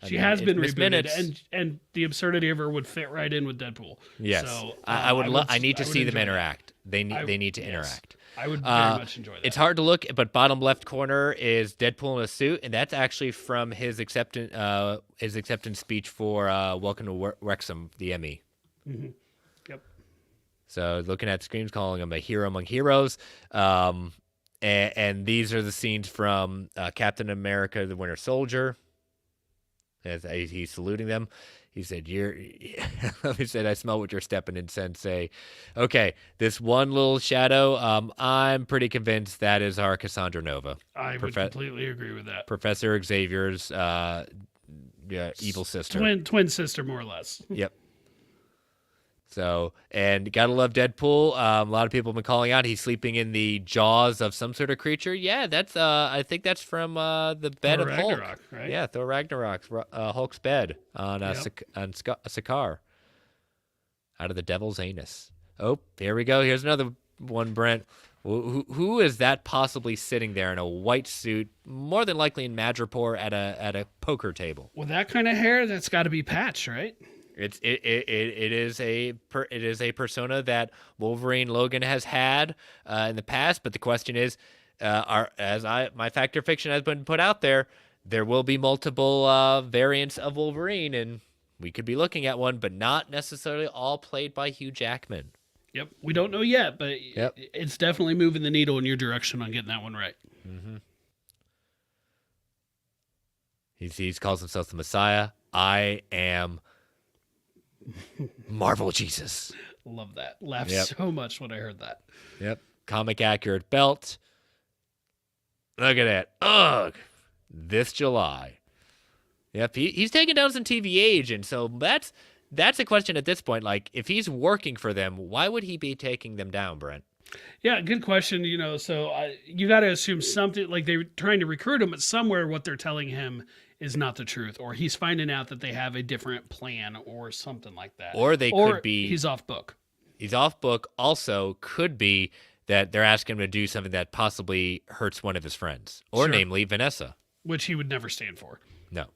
She has been Miss rebooted, Minutes. and the absurdity of her would fit right in with Deadpool. Yes, So I need to see them enjoy that. interact. They need to Yes. interact. I would very much enjoy that. It's hard to look, but bottom left corner is Deadpool in a suit, and that's actually from his acceptance speech for Welcome to Wrexham, the Emmy. Mm-hmm. Yep. So looking at screens, calling him a hero among heroes. And these are the scenes from Captain America, the Winter Soldier. As he's saluting them. He said, he said, I smell what you're stepping in, Sensei. Okay, this one little shadow, I'm pretty convinced that is our Cassandra Nova. I would completely agree with that. Professor Xavier's evil sister. Twin sister, more or less. Yep. So, and gotta love Deadpool. A lot of people have been calling out he's sleeping in the jaws of some sort of creature. Yeah, that's I think that's from the bed Thor of Hulk. Ragnarok, right? Yeah, Thor Ragnarok's Hulk's bed on Yep. Sakaar. Out of the devil's anus. Oh, here we go. Here's another one, Brent. Who is that possibly sitting there in a white suit, more than likely in Madripoor at a poker table? With that kind of hair, that's got to be Patch, right? It is a persona that Wolverine Logan has had in the past, but the question is, my Factor Fiction has been put out there, there will be multiple variants of Wolverine, and we could be looking at one, but not necessarily all played by Hugh Jackman. Yep. We don't know yet, but Yep. it's definitely moving the needle in your direction on getting that one right. Mm-hmm. He calls himself the Messiah. I am Marvel Jesus. Love that. Laughed Yep. so much when I heard that. Yep. Comic accurate belt. Look at that. Ugh. This July. Yep. He's taking down some TV agents. So that's a question at this point. Like, if he's working for them, why would he be taking them down, Brent? Yeah, good question. So you got to assume something like they're trying to recruit him, but somewhere what they're telling him is not the truth, or he's finding out that they have a different plan or something like that. Or could be he's off book. He's off book. Also, could be that they're asking him to do something that possibly hurts one of his friends, or Sure. namely Vanessa. Which he would never stand for. No.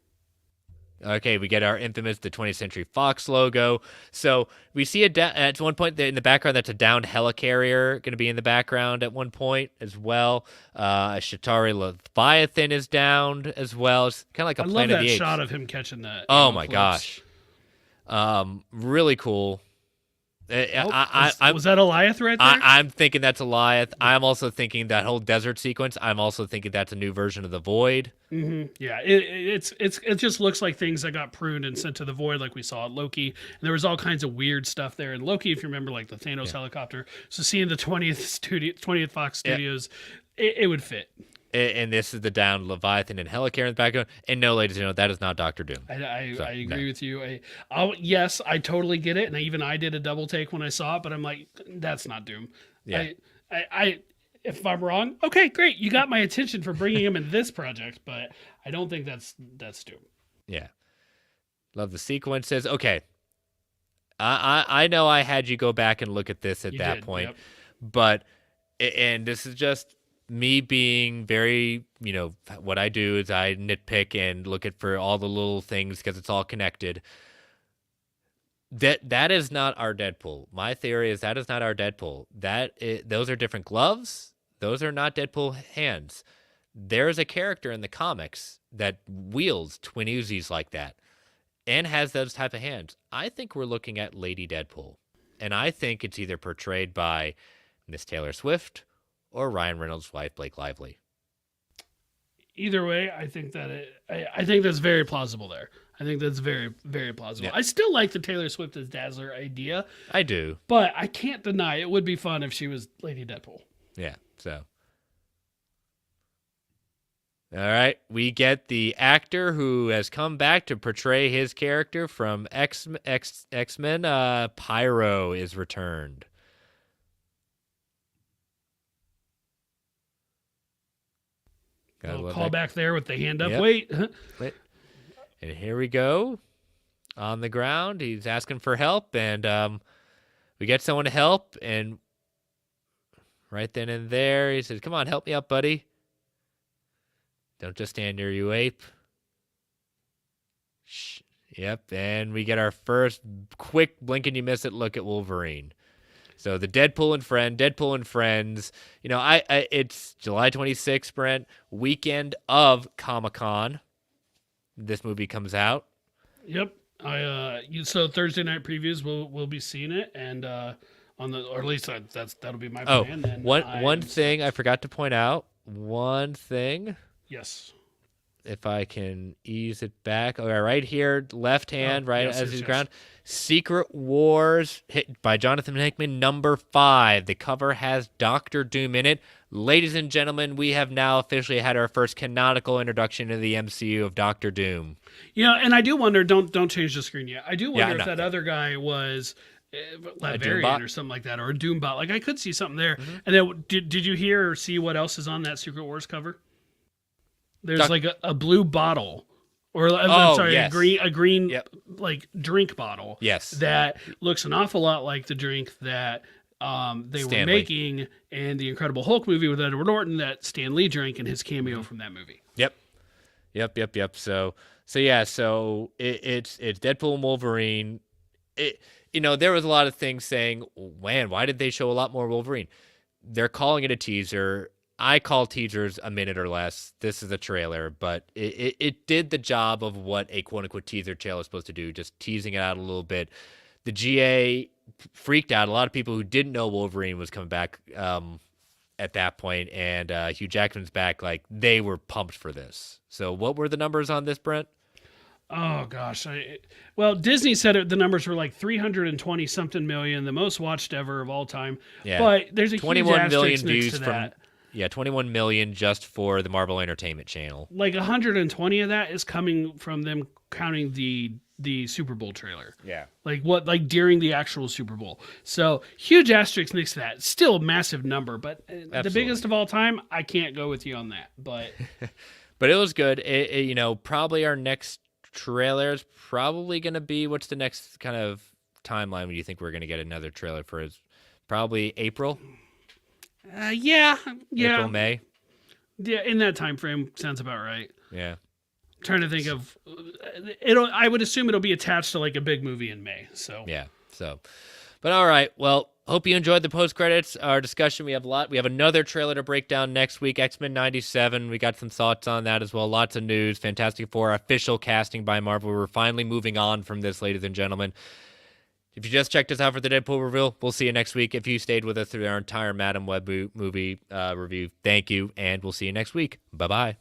Okay, we get our infamous the 20th Century Fox logo. So we see at one point in the background that's a downed helicarrier going to be in the background at one point as well. A Shatari Leviathan is downed as well. It's kind of like a I love Planet of that the Apes. shot of him catching that. Oh my gosh. Really cool. Was that Eliath right there? I'm thinking that's Eliath. I'm also thinking that whole desert sequence. I'm also thinking that's a new version of the Void. Mm-hmm. Yeah, it just looks like things that got pruned and sent to the Void, like we saw at Loki. And there was all kinds of weird stuff there in Loki, if you remember, like the Thanos helicopter. So seeing the 20th Fox Studios, it would fit. And this is the down Leviathan and Helicarrier in the background. And no, ladies and gentlemen, that is not Doctor Doom. I agree with you. Yes, I totally get it, and even I did a double take when I saw it, but I'm like, that's not Doom. Yeah. If I'm wrong, okay, great. You got my attention for bringing him in this project, but I don't think that's Doom. Yeah. Love the sequences. Okay. I know I had you go back and look at this at that point, yep. but, and this is just me being very, what I do is I nitpick and look at for all the little things because it's all connected. That is not our Deadpool. My theory is that is not our Deadpool. Those are different gloves. Those are not Deadpool hands. There's a character in the comics that wields twin Uzis like that and has those type of hands. I think we're looking at Lady Deadpool, and I think it's either portrayed by Miss Taylor Swift or Ryan Reynolds' wife, Blake Lively. Either way, I think that's very plausible there. I think that's very, very plausible. Yeah. I still like the Taylor Swift as Dazzler idea. I do. But I can't deny it would be fun if she was Lady Deadpool. Yeah. So. All right, we get the actor who has come back to portray his character from X-Men. Pyro is returned. Gotta Little love call that. back there with the hand up. Yep. Wait. Wait. And here we go. On the ground, he's asking for help, and we get someone to help, and right then and there, he says, "Come on, help me up, buddy. Don't just stand there, you ape." Shh. Yep, and we get our first quick blink and you miss it look at Wolverine. So the Deadpool and Friends. You know, it's July 26th, Brent, weekend of Comic-Con. This movie comes out. Yep. So Thursday night previews we'll be seeing it, and on the, or at least that'll be my plan. And one thing I forgot to point out. One thing. Yes. If I can ease it back. Okay, right here, left hand, as he's ground. Secret Wars, hit by Jonathan Hickman, number 5. The cover has Doctor Doom in it. Ladies and gentlemen, we have now officially had our first canonical introduction to the MCU of Doctor Doom. Yeah, and I do wonder. Don't change the screen yet. I do wonder if that other guy was Laverian or something like that, or a Doombot. Like I could see something there. Mm-hmm. And then did you hear or see what else is on that Secret Wars cover? There's like a blue bottle, or I'm sorry, yes. a green yep. like drink bottle. Yes, that looks an awful lot like the drink that they were making in the Incredible Hulk movie with Edward Norton that Stan Lee drank in his cameo from that movie. Yep. So yeah, so it's Deadpool and Wolverine. There was a lot of things saying, man, why did they show a lot more Wolverine? They're calling it a teaser. I call teasers a minute or less. This is a trailer, but it did the job of what a quote-unquote teaser trailer is supposed to do, just teasing it out a little bit. The GA freaked out. A lot of people who didn't know Wolverine was coming back at that point, and Hugh Jackman's back. Like, they were pumped for this. So what were the numbers on this, Brent? Oh, gosh. Well, Disney said the numbers were like 320-something million, the most watched ever of all time. Yeah. But there's a 21 million views from... Yeah, 21 million just for the Marvel Entertainment Channel. Like 120 of that is coming from them counting the Super Bowl trailer. Yeah. Like during the actual Super Bowl. So huge asterisks next to that. Still a massive number, but the biggest of all time, I can't go with you on that. But but it was good. Probably our next trailer is probably going to be, what's the next kind of timeline when you think we're going to get another trailer for? Is probably April? Yeah. April, May. Yeah, in that time frame sounds about right. Yeah. I'm trying to think of I would assume it'll be attached to like a big movie in May. So yeah. But all right. Well, hope you enjoyed the post credits. Our discussion. We have a lot. We have another trailer to break down next week. X-Men 97. We got some thoughts on that as well. Lots of news. Fantastic Four official casting by Marvel. We're finally moving on from this, ladies and gentlemen. If you just checked us out for the Deadpool reveal, we'll see you next week. If you stayed with us through our entire Madam Web movie review, thank you, and we'll see you next week. Bye-bye.